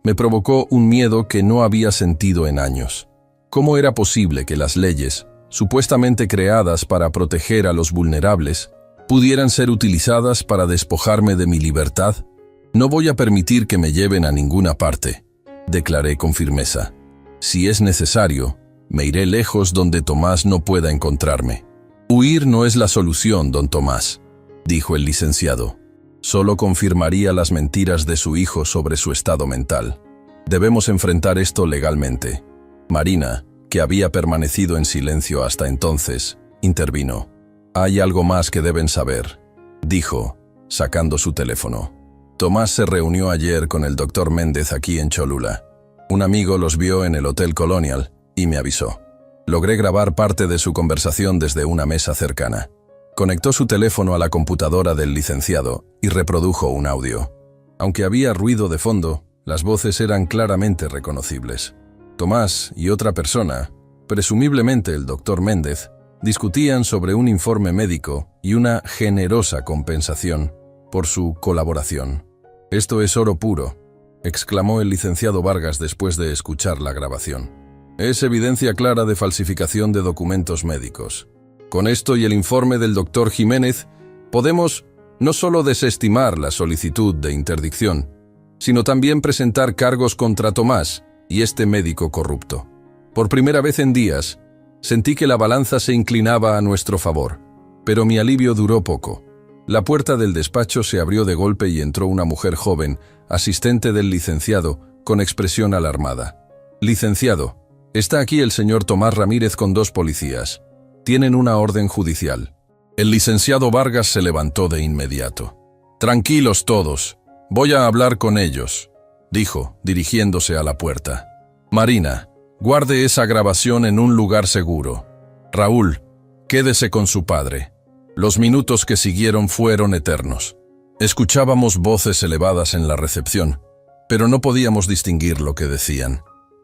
me provocó un miedo que no había sentido en años. ¿Cómo era posible que las leyes, supuestamente creadas para proteger a los vulnerables, pudieran ser utilizadas para despojarme de mi libertad? No voy a permitir que me lleven a ninguna parte, declaré con firmeza. Si es necesario, me iré lejos donde Tomás no pueda encontrarme. Huir no es la solución, don Tomás, dijo el licenciado. Solo confirmaría las mentiras de su hijo sobre su estado mental. Debemos enfrentar esto legalmente. Marina, que había permanecido en silencio hasta entonces, intervino. Hay algo más que deben saber, dijo, sacando su teléfono. Tomás se reunió ayer con el doctor Méndez aquí en Cholula. Un amigo los vio en el Hotel Colonial y me avisó. Logré grabar parte de su conversación desde una mesa cercana. Conectó su teléfono a la computadora del licenciado y reprodujo un audio. Aunque había ruido de fondo, las voces eran claramente reconocibles. Tomás y otra persona, presumiblemente el doctor Méndez, discutían sobre un informe médico y una generosa compensación por su colaboración. «Esto es oro puro», exclamó el licenciado Vargas después de escuchar la grabación. «Es evidencia clara de falsificación de documentos médicos. Con esto y el informe del doctor Jiménez, podemos no solo desestimar la solicitud de interdicción, sino también presentar cargos contra Tomás y este médico corrupto. Por primera vez en días, sentí que la balanza se inclinaba a nuestro favor, pero mi alivio duró poco. La puerta del despacho se abrió de golpe y entró una mujer joven, asistente del licenciado, con expresión alarmada. «Licenciado, está aquí el señor Tomás Ramírez con 2 policías. Tienen una orden judicial». El licenciado Vargas se levantó de inmediato. «Tranquilos todos, voy a hablar con ellos», dijo, dirigiéndose a la puerta. «Marina, guarde esa grabación en un lugar seguro. Raúl, quédese con su padre». Los minutos que siguieron fueron eternos. Escuchábamos voces elevadas en la recepción, pero no podíamos distinguir lo que decían.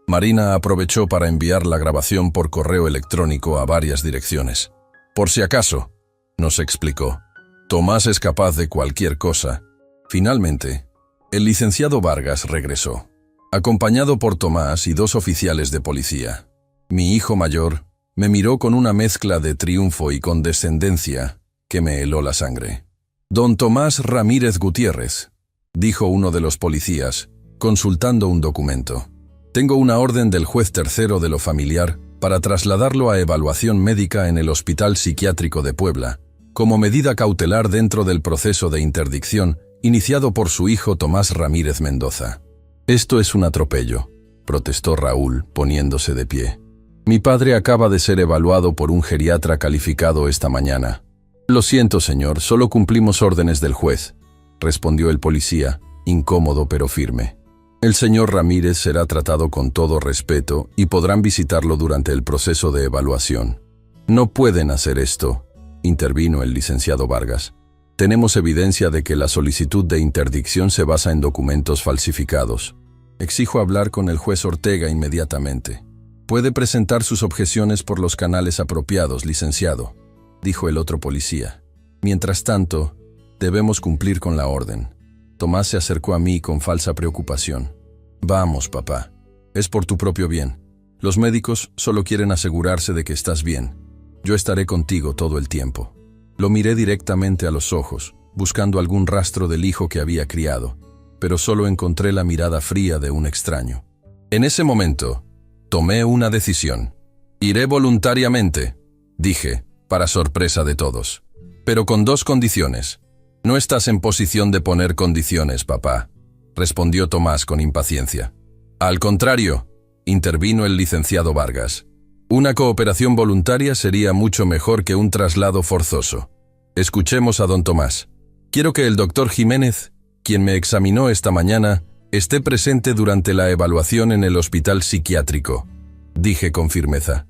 Marina aprovechó para enviar la grabación por correo electrónico a varias direcciones. «Por si acaso», nos explicó, «Tomás es capaz de cualquier cosa». Finalmente, el licenciado Vargas regresó, acompañado por Tomás y 2 oficiales de policía. Mi hijo mayor me miró con una mezcla de triunfo y condescendencia que me heló la sangre. «Don Tomás Ramírez Gutiérrez», dijo uno de los policías, consultando un documento. «Tengo una orden del juez tercero de lo familiar para trasladarlo a evaluación médica en el Hospital Psiquiátrico de Puebla, como medida cautelar dentro del proceso de interdicción iniciado por su hijo Tomás Ramírez Mendoza». «Esto es un atropello», protestó Raúl, poniéndose de pie. «Mi padre acaba de ser evaluado por un geriatra calificado esta mañana. Lo siento, señor, solo cumplimos órdenes del juez, respondió el policía, incómodo pero firme. El señor Ramírez será tratado con todo respeto y podrán visitarlo durante el proceso de evaluación. No pueden hacer esto, intervino el licenciado Vargas. Tenemos evidencia de que la solicitud de interdicción se basa en documentos falsificados. Exijo hablar con el juez Ortega inmediatamente. Puede presentar sus objeciones por los canales apropiados, licenciado, dijo el otro policía. Mientras tanto, debemos cumplir con la orden. Tomás se acercó a mí con falsa preocupación. Vamos, papá. Es por tu propio bien. Los médicos solo quieren asegurarse de que estás bien. Yo estaré contigo todo el tiempo. Lo miré directamente a los ojos, buscando algún rastro del hijo que había criado, pero solo encontré la mirada fría de un extraño. En ese momento, tomé una decisión. Iré voluntariamente, dije, para sorpresa de todos. Pero con dos condiciones. No estás en posición de poner condiciones, papá, respondió Tomás con impaciencia. Al contrario, intervino el licenciado Vargas. Una cooperación voluntaria sería mucho mejor que un traslado forzoso. Escuchemos a don Tomás. Quiero que el doctor Jiménez, quien me examinó esta mañana, esté presente durante la evaluación en el hospital psiquiátrico, dije con firmeza.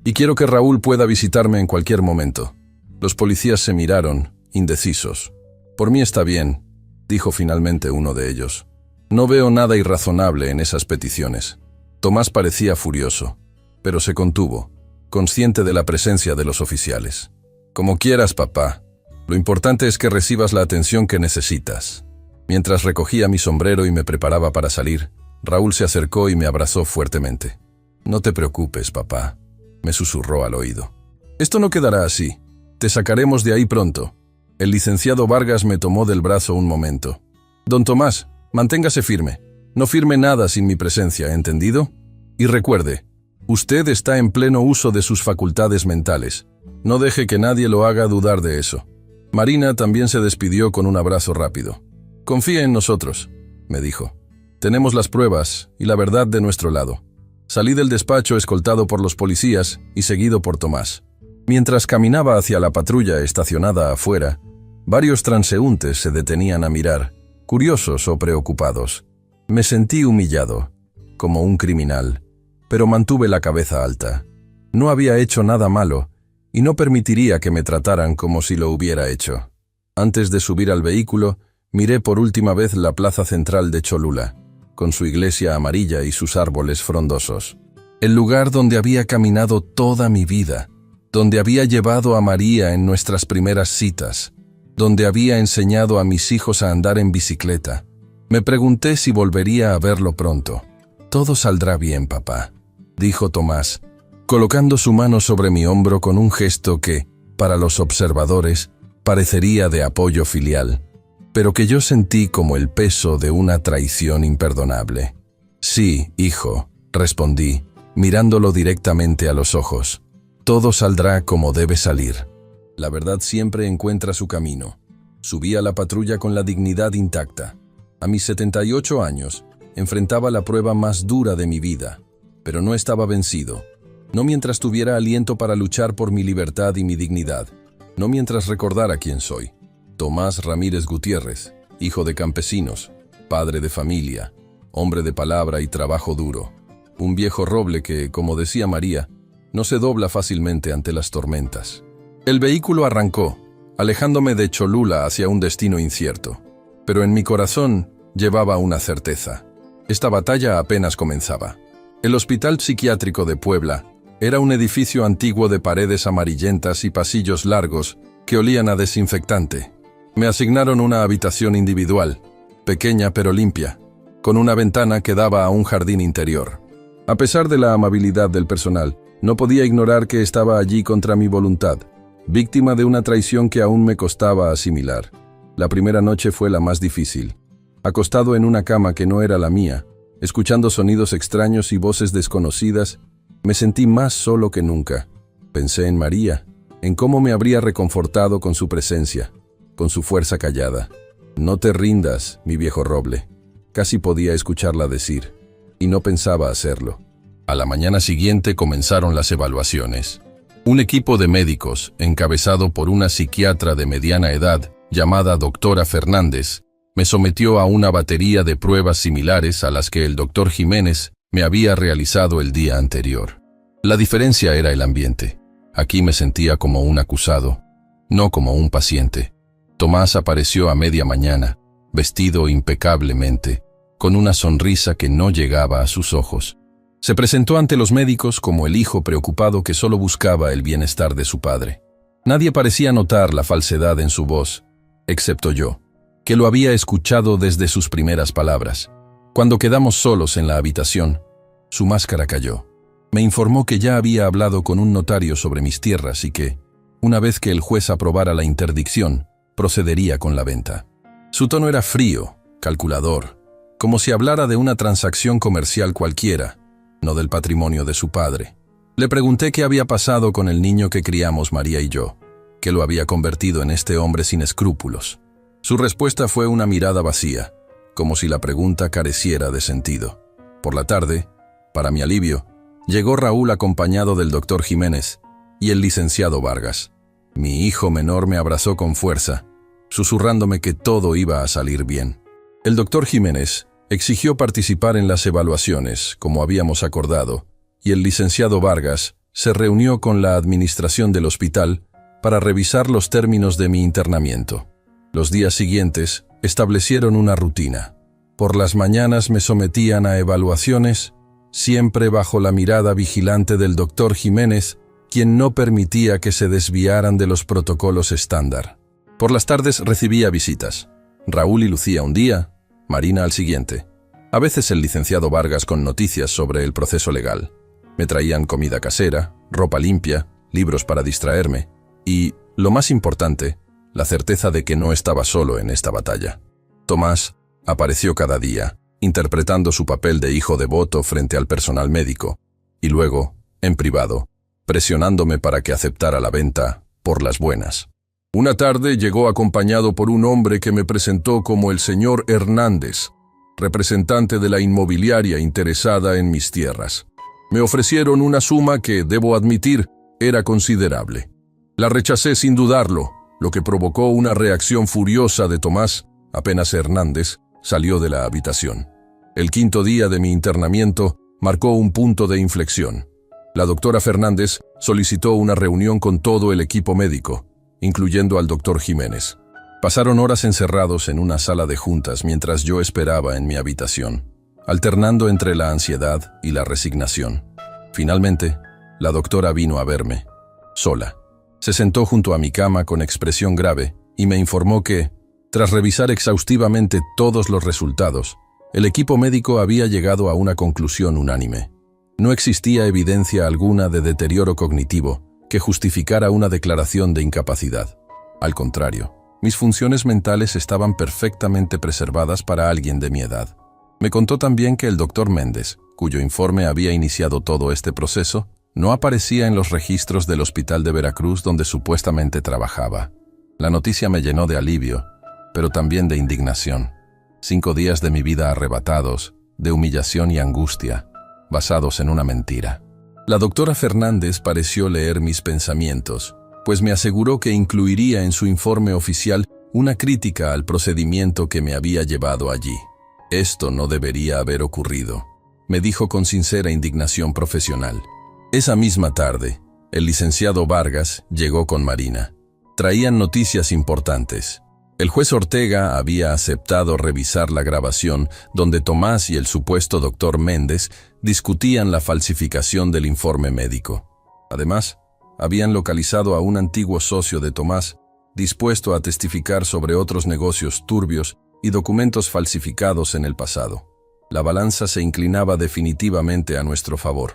Y quiero que Raúl pueda visitarme en cualquier momento. Los policías se miraron, indecisos. Por mí está bien, dijo finalmente uno de ellos. No veo nada irrazonable en esas peticiones. Tomás parecía furioso, pero se contuvo, consciente de la presencia de los oficiales. Como quieras, papá. Lo importante es que recibas la atención que necesitas. Mientras recogía mi sombrero y me preparaba para salir, Raúl se acercó y me abrazó fuertemente. No te preocupes, papá, me susurró al oído. Esto no quedará así. Te sacaremos de ahí pronto. El licenciado Vargas me tomó del brazo un momento. Don Tomás, manténgase firme. No firme nada sin mi presencia, ¿entendido? Y recuerde, usted está en pleno uso de sus facultades mentales. No deje que nadie lo haga dudar de eso. Marina también se despidió con un abrazo rápido. Confíe en nosotros, me dijo. Tenemos las pruebas y la verdad de nuestro lado. Salí del despacho escoltado por los policías y seguido por Tomás. Mientras caminaba hacia la patrulla estacionada afuera, varios transeúntes se detenían a mirar, curiosos o preocupados. Me sentí humillado, como un criminal, pero mantuve la cabeza alta. No había hecho nada malo y no permitiría que me trataran como si lo hubiera hecho. Antes de subir al vehículo, miré por última vez la plaza central de Cholula, con su iglesia amarilla y sus árboles frondosos. El lugar donde había caminado toda mi vida, donde había llevado a María en nuestras primeras citas, donde había enseñado a mis hijos a andar en bicicleta. Me pregunté si volvería a verlo pronto. Todo saldrá bien, papá, dijo Tomás, colocando su mano sobre mi hombro con un gesto que, para los observadores, parecería de apoyo filial, pero que yo sentí como el peso de una traición imperdonable. Sí, hijo, respondí, mirándolo directamente a los ojos. Todo saldrá como debe salir. La verdad siempre encuentra su camino. Subí a la patrulla con la dignidad intacta. A mis 78 años, enfrentaba la prueba más dura de mi vida, pero no estaba vencido. No mientras tuviera aliento para luchar por mi libertad y mi dignidad. No mientras recordara quién soy. Tomás Ramírez Gutiérrez, hijo de campesinos, padre de familia, hombre de palabra y trabajo duro. Un viejo roble que, como decía María, no se dobla fácilmente ante las tormentas. El vehículo arrancó, alejándome de Cholula hacia un destino incierto. Pero en mi corazón llevaba una certeza. Esta batalla apenas comenzaba. El Hospital Psiquiátrico de Puebla era un edificio antiguo de paredes amarillentas y pasillos largos que olían a desinfectante. Me asignaron una habitación individual, pequeña pero limpia, con una ventana que daba a un jardín interior. A pesar de la amabilidad del personal, no podía ignorar que estaba allí contra mi voluntad, víctima de una traición que aún me costaba asimilar. La primera noche fue la más difícil. Acostado en una cama que no era la mía, escuchando sonidos extraños y voces desconocidas, me sentí más solo que nunca. Pensé en María, en cómo me habría reconfortado con su presencia, con su fuerza callada. No te rindas, mi viejo roble. Casi podía escucharla decir, y no pensaba hacerlo. A la mañana siguiente comenzaron las evaluaciones. Un equipo de médicos, encabezado por una psiquiatra de mediana edad, llamada doctora Fernández, me sometió a una batería de pruebas similares a las que el doctor Jiménez me había realizado el día anterior. La diferencia era el ambiente. Aquí me sentía como un acusado, no como un paciente. Tomás apareció a media mañana, vestido impecablemente, con una sonrisa que no llegaba a sus ojos. Se presentó ante los médicos como el hijo preocupado que solo buscaba el bienestar de su padre. Nadie parecía notar la falsedad en su voz, excepto yo, que lo había escuchado desde sus primeras palabras. Cuando quedamos solos en la habitación, su máscara cayó. Me informó que ya había hablado con un notario sobre mis tierras y que, una vez que el juez aprobara la interdicción, procedería con la venta. Su tono era frío, calculador, como si hablara de una transacción comercial cualquiera, no del patrimonio de su padre. Le pregunté qué había pasado con el niño que criamos María y yo, que lo había convertido en este hombre sin escrúpulos. Su respuesta fue una mirada vacía, como si la pregunta careciera de sentido. Por la tarde, para mi alivio, llegó Raúl acompañado del doctor Jiménez y el licenciado Vargas. Mi hijo menor me abrazó con fuerza, susurrándome que todo iba a salir bien. El doctor Jiménez exigió participar en las evaluaciones, como habíamos acordado, y el licenciado Vargas se reunió con la administración del hospital para revisar los términos de mi internamiento. Los días siguientes establecieron una rutina. Por las mañanas me sometían a evaluaciones, siempre bajo la mirada vigilante del doctor Jiménez, quien no permitía que se desviaran de los protocolos estándar. Por las tardes recibía visitas. Raúl y Lucía un día, Marina al siguiente. A veces el licenciado Vargas con noticias sobre el proceso legal. Me traían comida casera, ropa limpia, libros para distraerme y, lo más importante, la certeza de que no estaba solo en esta batalla. Tomás apareció cada día, interpretando su papel de hijo devoto frente al personal médico, y luego, en privado, presionándome para que aceptara la venta por las buenas. Una tarde llegó acompañado por un hombre que me presentó como el señor Hernández, representante de la inmobiliaria interesada en mis tierras. Me ofrecieron una suma que, debo admitir, era considerable. La rechacé sin dudarlo, lo que provocó una reacción furiosa de Tomás, apenas Hernández salió de la habitación. El quinto día de mi internamiento marcó un punto de inflexión. La doctora Fernández solicitó una reunión con todo el equipo médico, incluyendo al doctor Jiménez. Pasaron horas encerrados en una sala de juntas mientras yo esperaba en mi habitación, alternando entre la ansiedad y la resignación. Finalmente, la doctora vino a verme, sola. Se sentó junto a mi cama con expresión grave y me informó que, tras revisar exhaustivamente todos los resultados, el equipo médico había llegado a una conclusión unánime. No existía evidencia alguna de deterioro cognitivo que justificara una declaración de incapacidad. Al contrario, mis funciones mentales estaban perfectamente preservadas para alguien de mi edad. Me contó también que el doctor Méndez, cuyo informe había iniciado todo este proceso, no aparecía en los registros del hospital de Veracruz donde supuestamente trabajaba. La noticia me llenó de alivio, pero también de indignación. 5 días de mi vida arrebatados, de humillación y angustia, basados en una mentira. La doctora Fernández pareció leer mis pensamientos, pues me aseguró que incluiría en su informe oficial una crítica al procedimiento que me había llevado allí. Esto no debería haber ocurrido, me dijo con sincera indignación profesional. Esa misma tarde, el licenciado Vargas llegó con Marina. Traían noticias importantes. El juez Ortega había aceptado revisar la grabación donde Tomás y el supuesto doctor Méndez discutían la falsificación del informe médico. Además, habían localizado a un antiguo socio de Tomás, dispuesto a testificar sobre otros negocios turbios y documentos falsificados en el pasado. La balanza se inclinaba definitivamente a nuestro favor.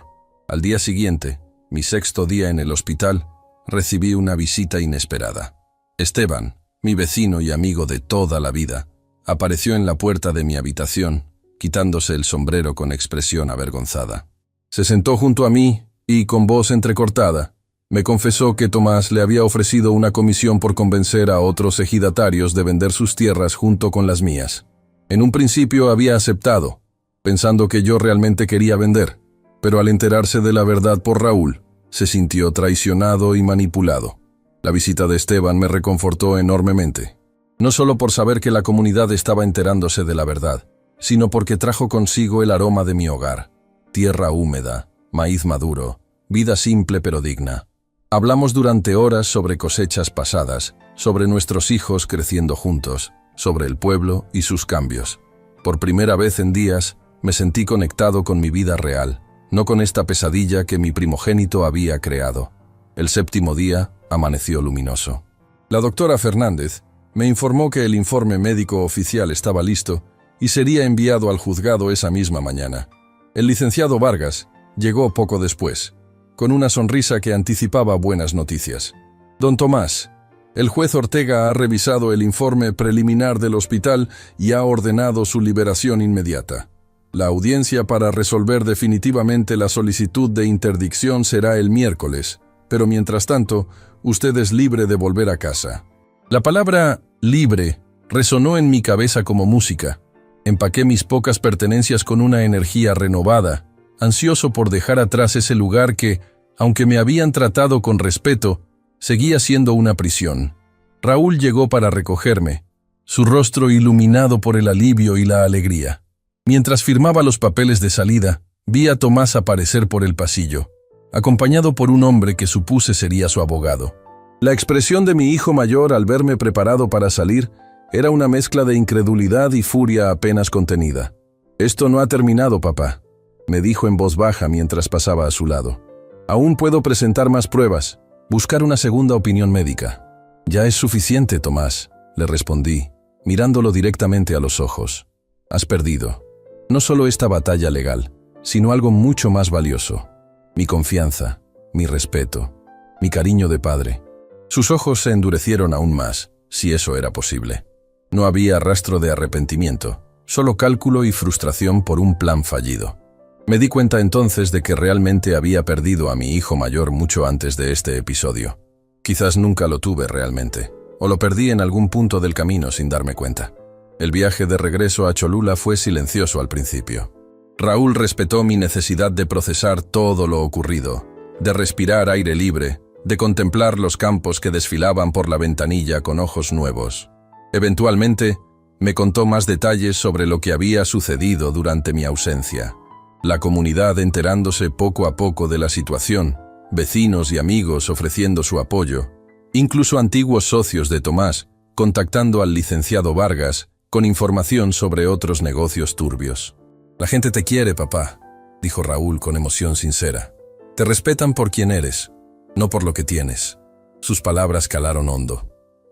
Al día siguiente, mi 6º día en el hospital, recibí una visita inesperada. Esteban, mi vecino y amigo de toda la vida, apareció en la puerta de mi habitación, quitándose el sombrero con expresión avergonzada. Se sentó junto a mí y, con voz entrecortada, me confesó que Tomás le había ofrecido una comisión por convencer a otros ejidatarios de vender sus tierras junto con las mías. En un principio había aceptado, pensando que yo realmente quería vender, pero al enterarse de la verdad por Raúl, Se sintió traicionado y manipulado. La visita de Esteban me reconfortó enormemente. No solo por saber que la comunidad estaba enterándose de la verdad, sino porque trajo consigo el aroma de mi hogar. Tierra húmeda, maíz maduro, vida simple pero digna. Hablamos durante horas sobre cosechas pasadas, sobre nuestros hijos creciendo juntos, sobre el pueblo y sus cambios. Por primera vez en días, me sentí conectado con mi vida real, no con esta pesadilla que mi primogénito había creado. El séptimo día amaneció luminoso. La doctora Fernández me informó que el informe médico oficial estaba listo y sería enviado al juzgado esa misma mañana. El licenciado Vargas llegó poco después, con una sonrisa que anticipaba buenas noticias. Don Tomás, el juez Ortega ha revisado el informe preliminar del hospital y ha ordenado su liberación inmediata. La audiencia para resolver definitivamente la solicitud de interdicción será el miércoles, pero mientras tanto, usted es libre de volver a casa. La palabra libre resonó en mi cabeza como música. Empaqué mis pocas pertenencias con una energía renovada, ansioso por dejar atrás ese lugar que, aunque me habían tratado con respeto, seguía siendo una prisión. Raúl llegó para recogerme, su rostro iluminado por el alivio y la alegría. Mientras firmaba los papeles de salida, vi a Tomás aparecer por el pasillo, acompañado por un hombre que supuse sería su abogado. La expresión de mi hijo mayor al verme preparado para salir era una mezcla de incredulidad y furia apenas contenida. «Esto no ha terminado, papá», me dijo en voz baja mientras pasaba a su lado. «Aún puedo presentar más pruebas, buscar una segunda opinión médica». «Ya es suficiente, Tomás», le respondí, mirándolo directamente a los ojos. «Has perdido. No solo esta batalla legal, sino algo mucho más valioso. Mi confianza, mi respeto, mi cariño de padre». Sus ojos se endurecieron aún más, si eso era posible. No había rastro de arrepentimiento, solo cálculo y frustración por un plan fallido. Me di cuenta entonces de que realmente había perdido a mi hijo mayor mucho antes de este episodio. Quizás nunca lo tuve realmente, o lo perdí en algún punto del camino sin darme cuenta. El viaje de regreso a Cholula fue silencioso al principio. Raúl respetó mi necesidad de procesar todo lo ocurrido, de respirar aire libre, de contemplar los campos que desfilaban por la ventanilla con ojos nuevos. Eventualmente, me contó más detalles sobre lo que había sucedido durante mi ausencia. La comunidad enterándose poco a poco de la situación, vecinos y amigos ofreciendo su apoyo, incluso antiguos socios de Tomás, contactando al licenciado Vargas con información sobre otros negocios turbios. «La gente te quiere, papá», dijo Raúl con emoción sincera. «Te respetan por quien eres, no por lo que tienes». Sus palabras calaron hondo.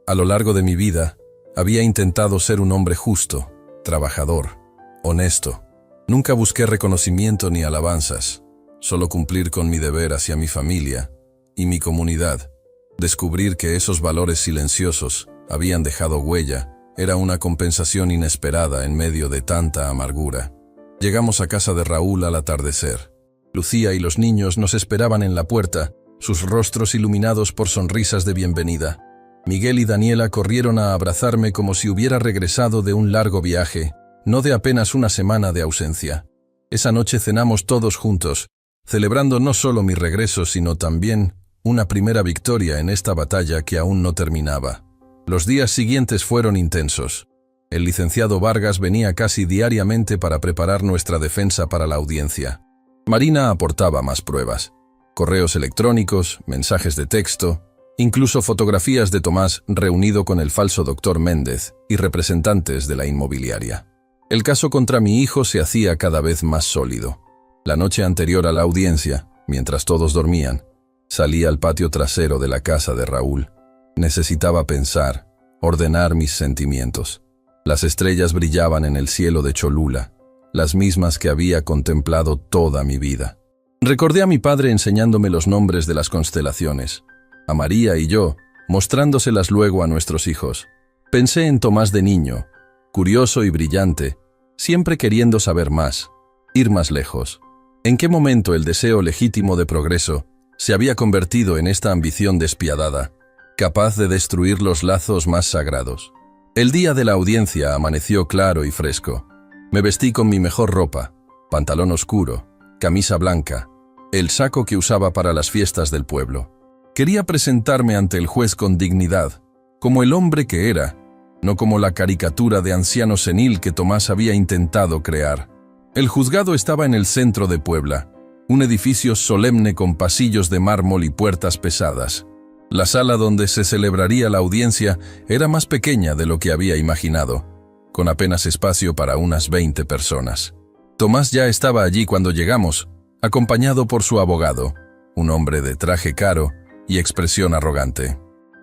A lo largo de mi vida, había intentado ser un hombre justo, trabajador, honesto. Nunca busqué reconocimiento ni alabanzas, solo cumplir con mi deber hacia mi familia y mi comunidad. Descubrir que esos valores silenciosos habían dejado huella era una compensación inesperada en medio de tanta amargura. Llegamos a casa de Raúl al atardecer. Lucía y los niños nos esperaban en la puerta, sus rostros iluminados por sonrisas de bienvenida. Miguel y Daniela corrieron a abrazarme como si hubiera regresado de un largo viaje, no de apenas una semana de ausencia. Esa noche cenamos todos juntos, celebrando no solo mi regreso, sino también una primera victoria en esta batalla que aún no terminaba. Los días siguientes fueron intensos. El licenciado Vargas venía casi diariamente para preparar nuestra defensa para la audiencia. Marina aportaba más pruebas. Correos electrónicos, mensajes de texto, incluso fotografías de Tomás reunido con el falso doctor Méndez y representantes de la inmobiliaria. El caso contra mi hijo se hacía cada vez más sólido. La noche anterior a la audiencia, mientras todos dormían, salí al patio trasero de la casa de Raúl. Necesitaba pensar, ordenar mis sentimientos. Las estrellas brillaban en el cielo de Cholula, las mismas que había contemplado toda mi vida. Recordé a mi padre enseñándome los nombres de las constelaciones, a María y yo, mostrándoselas luego a nuestros hijos. Pensé en Tomás de niño, curioso y brillante, siempre queriendo saber más, ir más lejos. ¿En qué momento el deseo legítimo de progreso se había convertido en esta ambición despiadada, capaz de destruir los lazos más sagrados? El día de la audiencia amaneció claro y fresco. Me vestí con mi mejor ropa, pantalón oscuro, camisa blanca, el saco que usaba para las fiestas del pueblo. Quería presentarme ante el juez con dignidad, como el hombre que era, no como la caricatura de anciano senil que Tomás había intentado crear. El juzgado estaba en el centro de Puebla, un edificio solemne con pasillos de mármol y puertas pesadas. La sala donde se celebraría la audiencia era más pequeña de lo que había imaginado, con apenas espacio para unas 20 personas. Tomás ya estaba allí cuando llegamos, acompañado por su abogado, un hombre de traje caro y expresión arrogante.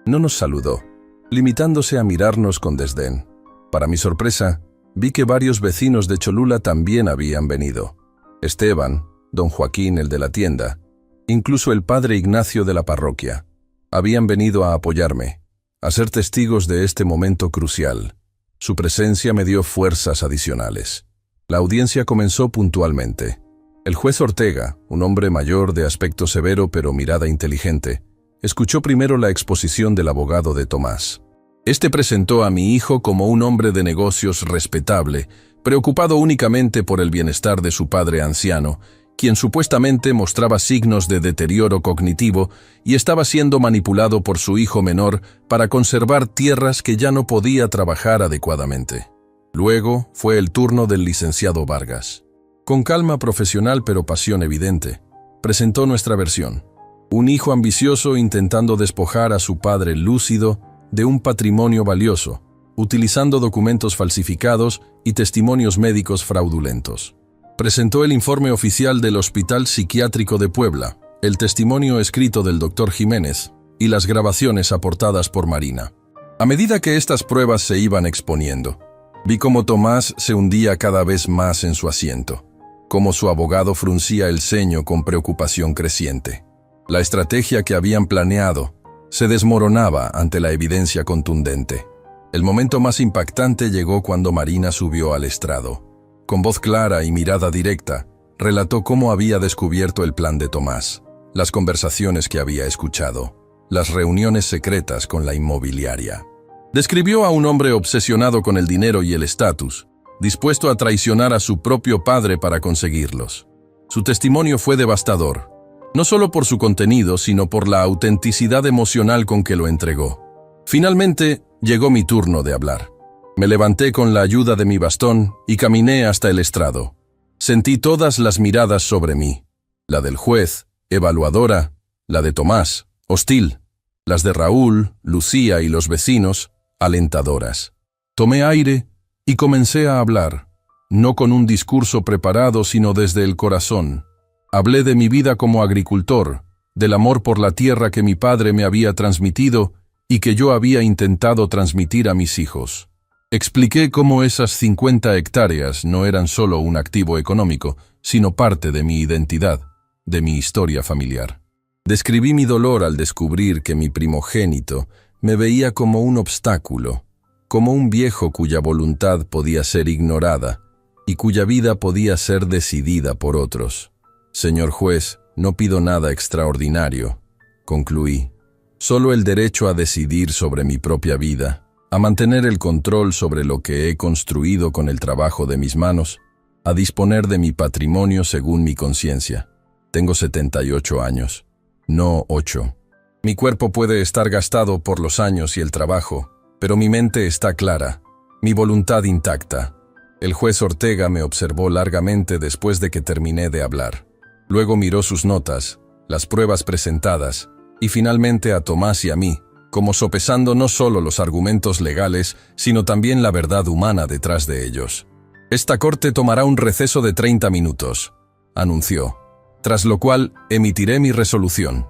No nos saludó, limitándose a mirarnos con desdén. Para mi sorpresa, vi que varios vecinos de Cholula también habían venido. Esteban, don Joaquín, el de la tienda, incluso el padre Ignacio de la parroquia. Habían venido a apoyarme, a ser testigos de este momento crucial. Su presencia me dio fuerzas adicionales. La audiencia comenzó puntualmente. El juez Ortega, un hombre mayor de aspecto severo pero mirada inteligente, escuchó primero la exposición del abogado de Tomás. Este presentó a mi hijo como un hombre de negocios respetable, preocupado únicamente por el bienestar de su padre anciano, quien supuestamente mostraba signos de deterioro cognitivo y estaba siendo manipulado por su hijo menor para conservar tierras que ya no podía trabajar adecuadamente. Luego fue el turno del licenciado Vargas. Con calma profesional pero pasión evidente, presentó nuestra versión. Un hijo ambicioso intentando despojar a su padre lúcido de un patrimonio valioso, utilizando documentos falsificados y testimonios médicos fraudulentos. Presentó el informe oficial del Hospital Psiquiátrico de Puebla, el testimonio escrito del Dr. Jiménez y las grabaciones aportadas por Marina. A medida que estas pruebas se iban exponiendo, vi cómo Tomás se hundía cada vez más en su asiento, cómo su abogado fruncía el ceño con preocupación creciente. La estrategia que habían planeado se desmoronaba ante la evidencia contundente. El momento más impactante llegó cuando Marina subió al estrado. Con voz clara y mirada directa, relató cómo había descubierto el plan de Tomás, las conversaciones que había escuchado, las reuniones secretas con la inmobiliaria. Describió a un hombre obsesionado con el dinero y el estatus, dispuesto a traicionar a su propio padre para conseguirlos. Su testimonio fue devastador, no solo por su contenido, sino por la autenticidad emocional con que lo entregó. Finalmente, llegó mi turno de hablar. Me levanté con la ayuda de mi bastón y caminé hasta el estrado. Sentí todas las miradas sobre mí, la del juez, evaluadora, la de Tomás, hostil, las de Raúl, Lucía y los vecinos, alentadoras. Tomé aire y comencé a hablar, no con un discurso preparado, sino desde el corazón. Hablé de mi vida como agricultor, del amor por la tierra que mi padre me había transmitido y que yo había intentado transmitir a mis hijos. Expliqué cómo esas 50 hectáreas no eran solo un activo económico, sino parte de mi identidad, de mi historia familiar. Describí mi dolor al descubrir que mi primogénito me veía como un obstáculo, como un viejo cuya voluntad podía ser ignorada y cuya vida podía ser decidida por otros. Señor juez, no pido nada extraordinario, concluí. Solo el derecho a decidir sobre mi propia vida, a mantener el control sobre lo que he construido con el trabajo de mis manos, a disponer de mi patrimonio según mi conciencia. Tengo 78 años, no 8. Mi cuerpo puede estar gastado por los años y el trabajo, pero mi mente está clara, mi voluntad intacta. El juez Ortega me observó largamente después de que terminé de hablar. Luego miró sus notas, las pruebas presentadas, y finalmente a Tomás y a mí, como sopesando no solo los argumentos legales, sino también la verdad humana detrás de ellos. Esta corte tomará un receso de 30 minutos, anunció, tras lo cual emitiré mi resolución.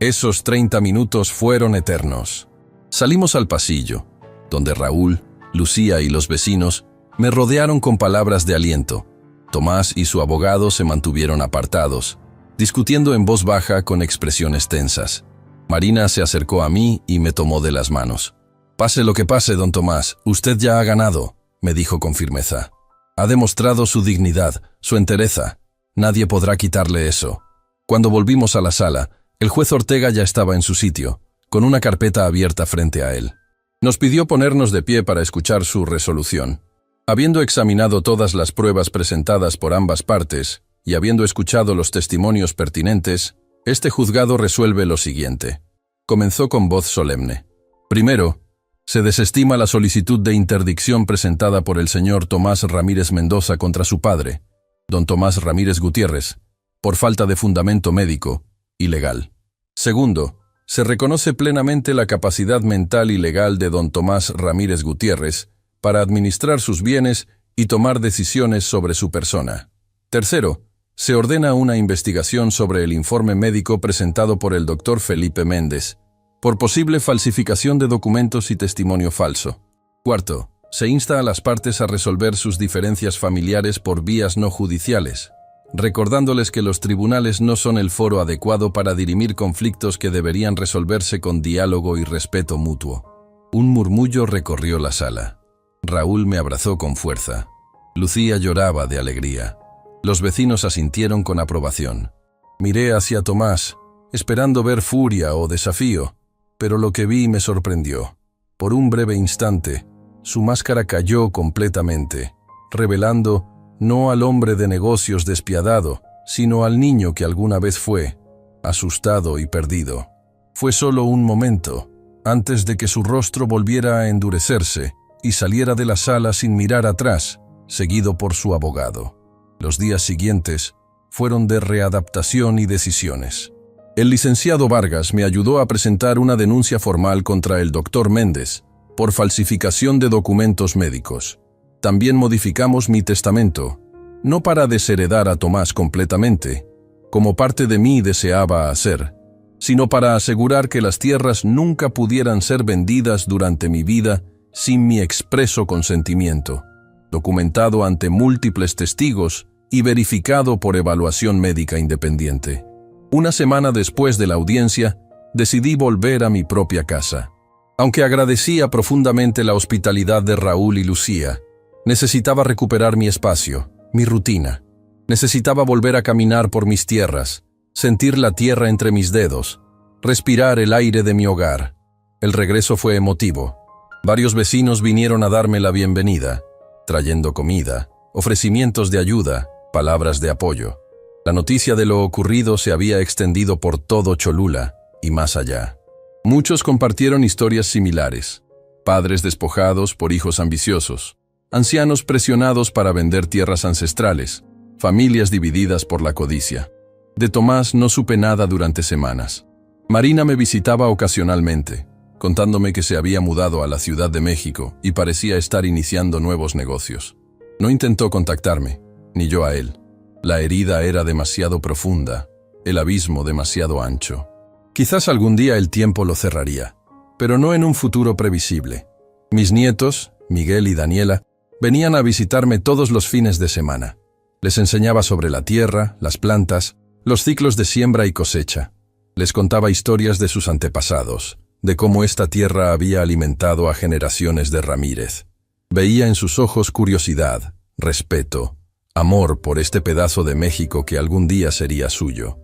Esos 30 minutos fueron eternos. Salimos al pasillo, donde Raúl, Lucía y los vecinos me rodearon con palabras de aliento. Tomás y su abogado se mantuvieron apartados, discutiendo en voz baja con expresiones tensas. Marina se acercó a mí y me tomó de las manos. «Pase lo que pase, don Tomás, usted ya ha ganado», me dijo con firmeza. «Ha demostrado su dignidad, su entereza. Nadie podrá quitarle eso». Cuando volvimos a la sala, el juez Ortega ya estaba en su sitio, con una carpeta abierta frente a él. Nos pidió ponernos de pie para escuchar su resolución. Habiendo examinado todas las pruebas presentadas por ambas partes, y habiendo escuchado los testimonios pertinentes, este juzgado resuelve lo siguiente. Comenzó con voz solemne. Primero, se desestima la solicitud de interdicción presentada por el señor Tomás Ramírez Mendoza contra su padre, don Tomás Ramírez Gutiérrez, por falta de fundamento médico y legal. Segundo, se reconoce plenamente la capacidad mental y legal de don Tomás Ramírez Gutiérrez para administrar sus bienes y tomar decisiones sobre su persona. Tercero, se ordena una investigación sobre el informe médico presentado por el doctor Felipe Méndez, por posible falsificación de documentos y testimonio falso. Cuarto, se insta a las partes a resolver sus diferencias familiares por vías no judiciales, recordándoles que los tribunales no son el foro adecuado para dirimir conflictos que deberían resolverse con diálogo y respeto mutuo. Un murmullo recorrió la sala. Raúl me abrazó con fuerza. Lucía lloraba de alegría. Los vecinos asintieron con aprobación. Miré hacia Tomás, esperando ver furia o desafío, pero lo que vi me sorprendió. Por un breve instante, su máscara cayó completamente, revelando no al hombre de negocios despiadado, sino al niño que alguna vez fue, asustado y perdido. Fue solo un momento, antes de que su rostro volviera a endurecerse y saliera de la sala sin mirar atrás, seguido por su abogado. Los días siguientes fueron de readaptación y decisiones. El licenciado Vargas me ayudó a presentar una denuncia formal contra el doctor Méndez por falsificación de documentos médicos. También modificamos mi testamento, no para desheredar a Tomás completamente, como parte de mí deseaba hacer, sino para asegurar que las tierras nunca pudieran ser vendidas durante mi vida sin mi expreso consentimiento, documentado ante múltiples testigos y verificado por evaluación médica independiente. Una semana después de la audiencia, decidí volver a mi propia casa. Aunque agradecía profundamente la hospitalidad de Raúl y Lucía, necesitaba recuperar mi espacio, mi rutina. Necesitaba volver a caminar por mis tierras, sentir la tierra entre mis dedos, respirar el aire de mi hogar. El regreso fue emotivo. Varios vecinos vinieron a darme la bienvenida, trayendo comida, ofrecimientos de ayuda, palabras de apoyo. La noticia de lo ocurrido se había extendido por todo Cholula y más allá. Muchos compartieron historias similares. Padres despojados por hijos ambiciosos, ancianos presionados para vender tierras ancestrales, familias divididas por la codicia. De Tomás no supe nada durante semanas. Marina me visitaba ocasionalmente, contándome que se había mudado a la Ciudad de México y parecía estar iniciando nuevos negocios. No intentó contactarme, ni yo a él. La herida era demasiado profunda, el abismo demasiado ancho. Quizás algún día el tiempo lo cerraría, pero no en un futuro previsible. Mis nietos, Miguel y Daniela, venían a visitarme todos los fines de semana. Les enseñaba sobre la tierra, las plantas, los ciclos de siembra y cosecha. Les contaba historias de sus antepasados, de cómo esta tierra había alimentado a generaciones de Ramírez. Veía en sus ojos curiosidad, respeto, amor por este pedazo de México que algún día sería suyo.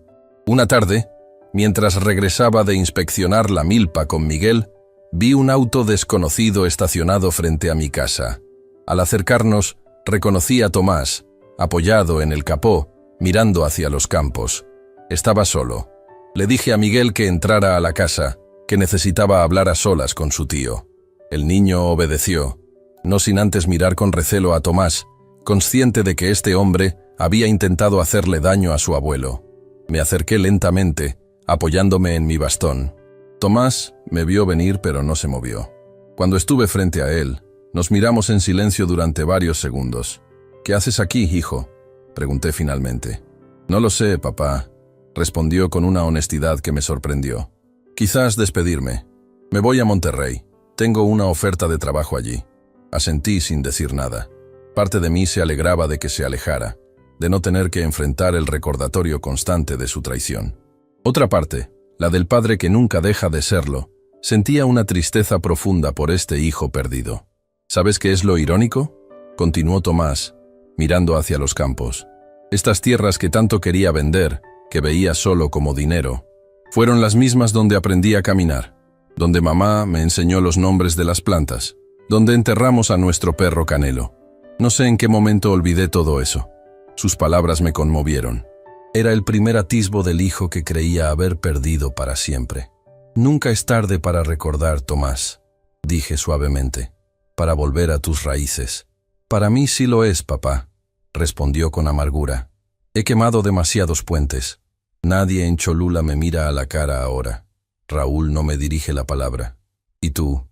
Una tarde, mientras regresaba de inspeccionar la milpa con Miguel, vi un auto desconocido estacionado frente a mi casa. Al acercarnos, reconocí a Tomás, apoyado en el capó, mirando hacia los campos. Estaba solo. Le dije a Miguel que entrara a la casa, que necesitaba hablar a solas con su tío. El niño obedeció, no sin antes mirar con recelo a Tomás, consciente de que este hombre había intentado hacerle daño a su abuelo. Me acerqué lentamente, apoyándome en mi bastón. Tomás me vio venir pero no se movió. Cuando estuve frente a él, nos miramos en silencio durante varios segundos. «¿Qué haces aquí, hijo?», pregunté finalmente. «No lo sé, papá», respondió con una honestidad que me sorprendió. «Quizás despedirme. Me voy a Monterrey. Tengo una oferta de trabajo allí». Asentí sin decir nada. Parte de mí se alegraba de que se alejara, de no tener que enfrentar el recordatorio constante de su traición. Otra parte, la del padre que nunca deja de serlo, sentía una tristeza profunda por este hijo perdido. ¿Sabes qué es lo irónico?, continuó Tomás, mirando hacia los campos. Estas tierras que tanto quería vender, que veía solo como dinero, fueron las mismas donde aprendí a caminar, donde mamá me enseñó los nombres de las plantas, donde enterramos a nuestro perro Canelo. No sé en qué momento olvidé todo eso. Sus palabras me conmovieron. Era el primer atisbo del hijo que creía haber perdido para siempre. «Nunca es tarde para recordar, Tomás», dije suavemente, «para volver a tus raíces». «Para mí sí lo es, papá», respondió con amargura. «He quemado demasiados puentes. Nadie en Cholula me mira a la cara ahora. Raúl no me dirige la palabra. Y tú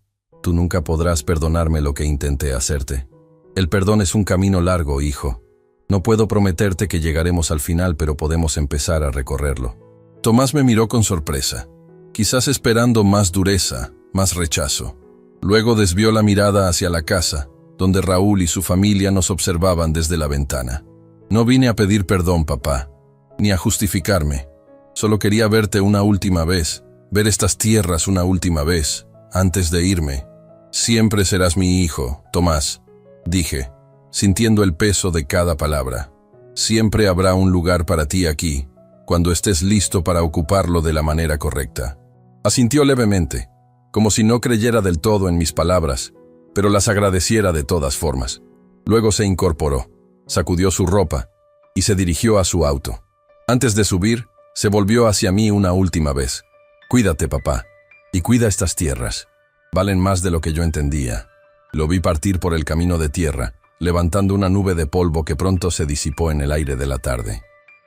nunca podrás perdonarme lo que intenté hacerte. El perdón es un camino largo, hijo. No puedo prometerte que llegaremos al final, pero podemos empezar a recorrerlo». Tomás me miró con sorpresa, quizás esperando más dureza, más rechazo. Luego desvió la mirada hacia la casa, donde Raúl y su familia nos observaban desde la ventana. «No vine a pedir perdón, papá, ni a justificarme. Solo quería verte una última vez, ver estas tierras una última vez, antes de irme. Siempre serás mi hijo, Tomás», dije, sintiendo el peso de cada palabra. «Siempre habrá un lugar para ti aquí, cuando estés listo para ocuparlo de la manera correcta». Asintió levemente, como si no creyera del todo en mis palabras, pero las agradeciera de todas formas. Luego se incorporó, sacudió su ropa y se dirigió a su auto. Antes de subir, se volvió hacia mí una última vez. «Cuídate, papá, y cuida estas tierras. Valen más de lo que yo entendía». Lo vi partir por el camino de tierra, levantando una nube de polvo que pronto se disipó en el aire de la tarde.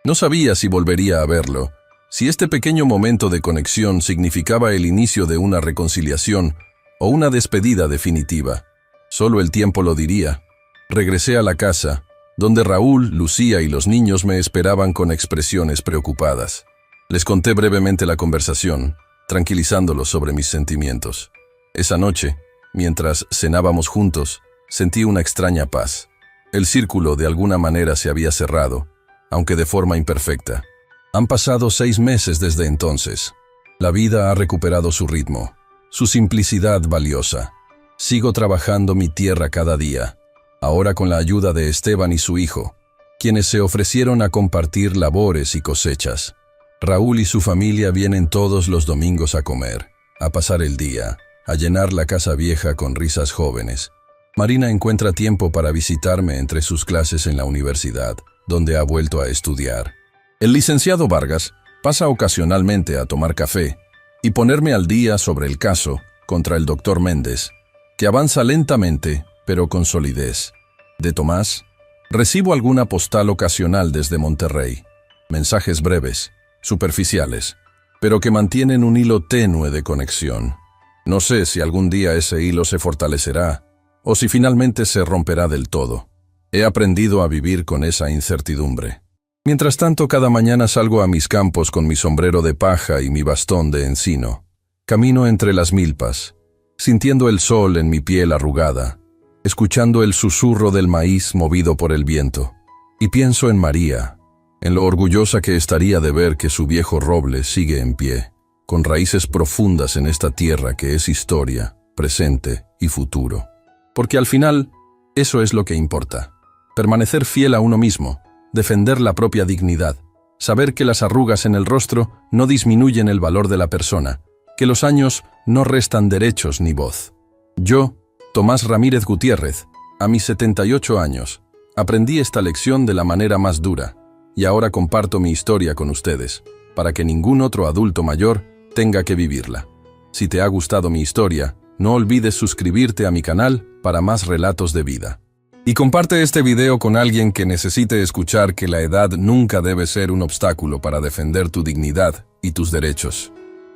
No sabía si volvería a verlo, si este pequeño momento de conexión significaba el inicio de una reconciliación o una despedida definitiva. Solo el tiempo lo diría. Regresé a la casa, donde Raúl, Lucía y los niños me esperaban con expresiones preocupadas. Les conté brevemente la conversación, tranquilizándolos sobre mis sentimientos. Esa noche, mientras cenábamos juntos, sentí una extraña paz. El círculo de alguna manera se había cerrado, aunque de forma imperfecta. Han pasado 6 meses desde entonces. La vida ha recuperado su ritmo, su simplicidad valiosa. Sigo trabajando mi tierra cada día, ahora con la ayuda de Esteban y su hijo, quienes se ofrecieron a compartir labores y cosechas. Raúl y su familia vienen todos los domingos a comer, a pasar el día, a llenar la casa vieja con risas jóvenes. Marina encuentra tiempo para visitarme entre sus clases en la universidad, donde ha vuelto a estudiar. El licenciado Vargas pasa ocasionalmente a tomar café y ponerme al día sobre el caso contra el doctor Méndez, que avanza lentamente, pero con solidez. De Tomás, recibo alguna postal ocasional desde Monterrey, mensajes breves, superficiales, pero que mantienen un hilo tenue de conexión. No sé si algún día ese hilo se fortalecerá o si finalmente se romperá del todo. He aprendido a vivir con esa incertidumbre. Mientras tanto, cada mañana salgo a mis campos con mi sombrero de paja y mi bastón de encino. Camino entre las milpas, sintiendo el sol en mi piel arrugada, escuchando el susurro del maíz movido por el viento. Y pienso en María, en lo orgullosa que estaría de ver que su viejo roble sigue en pie, con raíces profundas en esta tierra que es historia, presente y futuro. Porque al final, eso es lo que importa. Permanecer fiel a uno mismo, defender la propia dignidad, saber que las arrugas en el rostro no disminuyen el valor de la persona, que los años no restan derechos ni voz. Yo, Tomás Ramírez Gutiérrez, a mis 78 años, aprendí esta lección de la manera más dura, y ahora comparto mi historia con ustedes, para que ningún otro adulto mayor tenga que vivirla. Si te ha gustado mi historia, no olvides suscribirte a mi canal para más relatos de vida. Y comparte este video con alguien que necesite escuchar que la edad nunca debe ser un obstáculo para defender tu dignidad y tus derechos.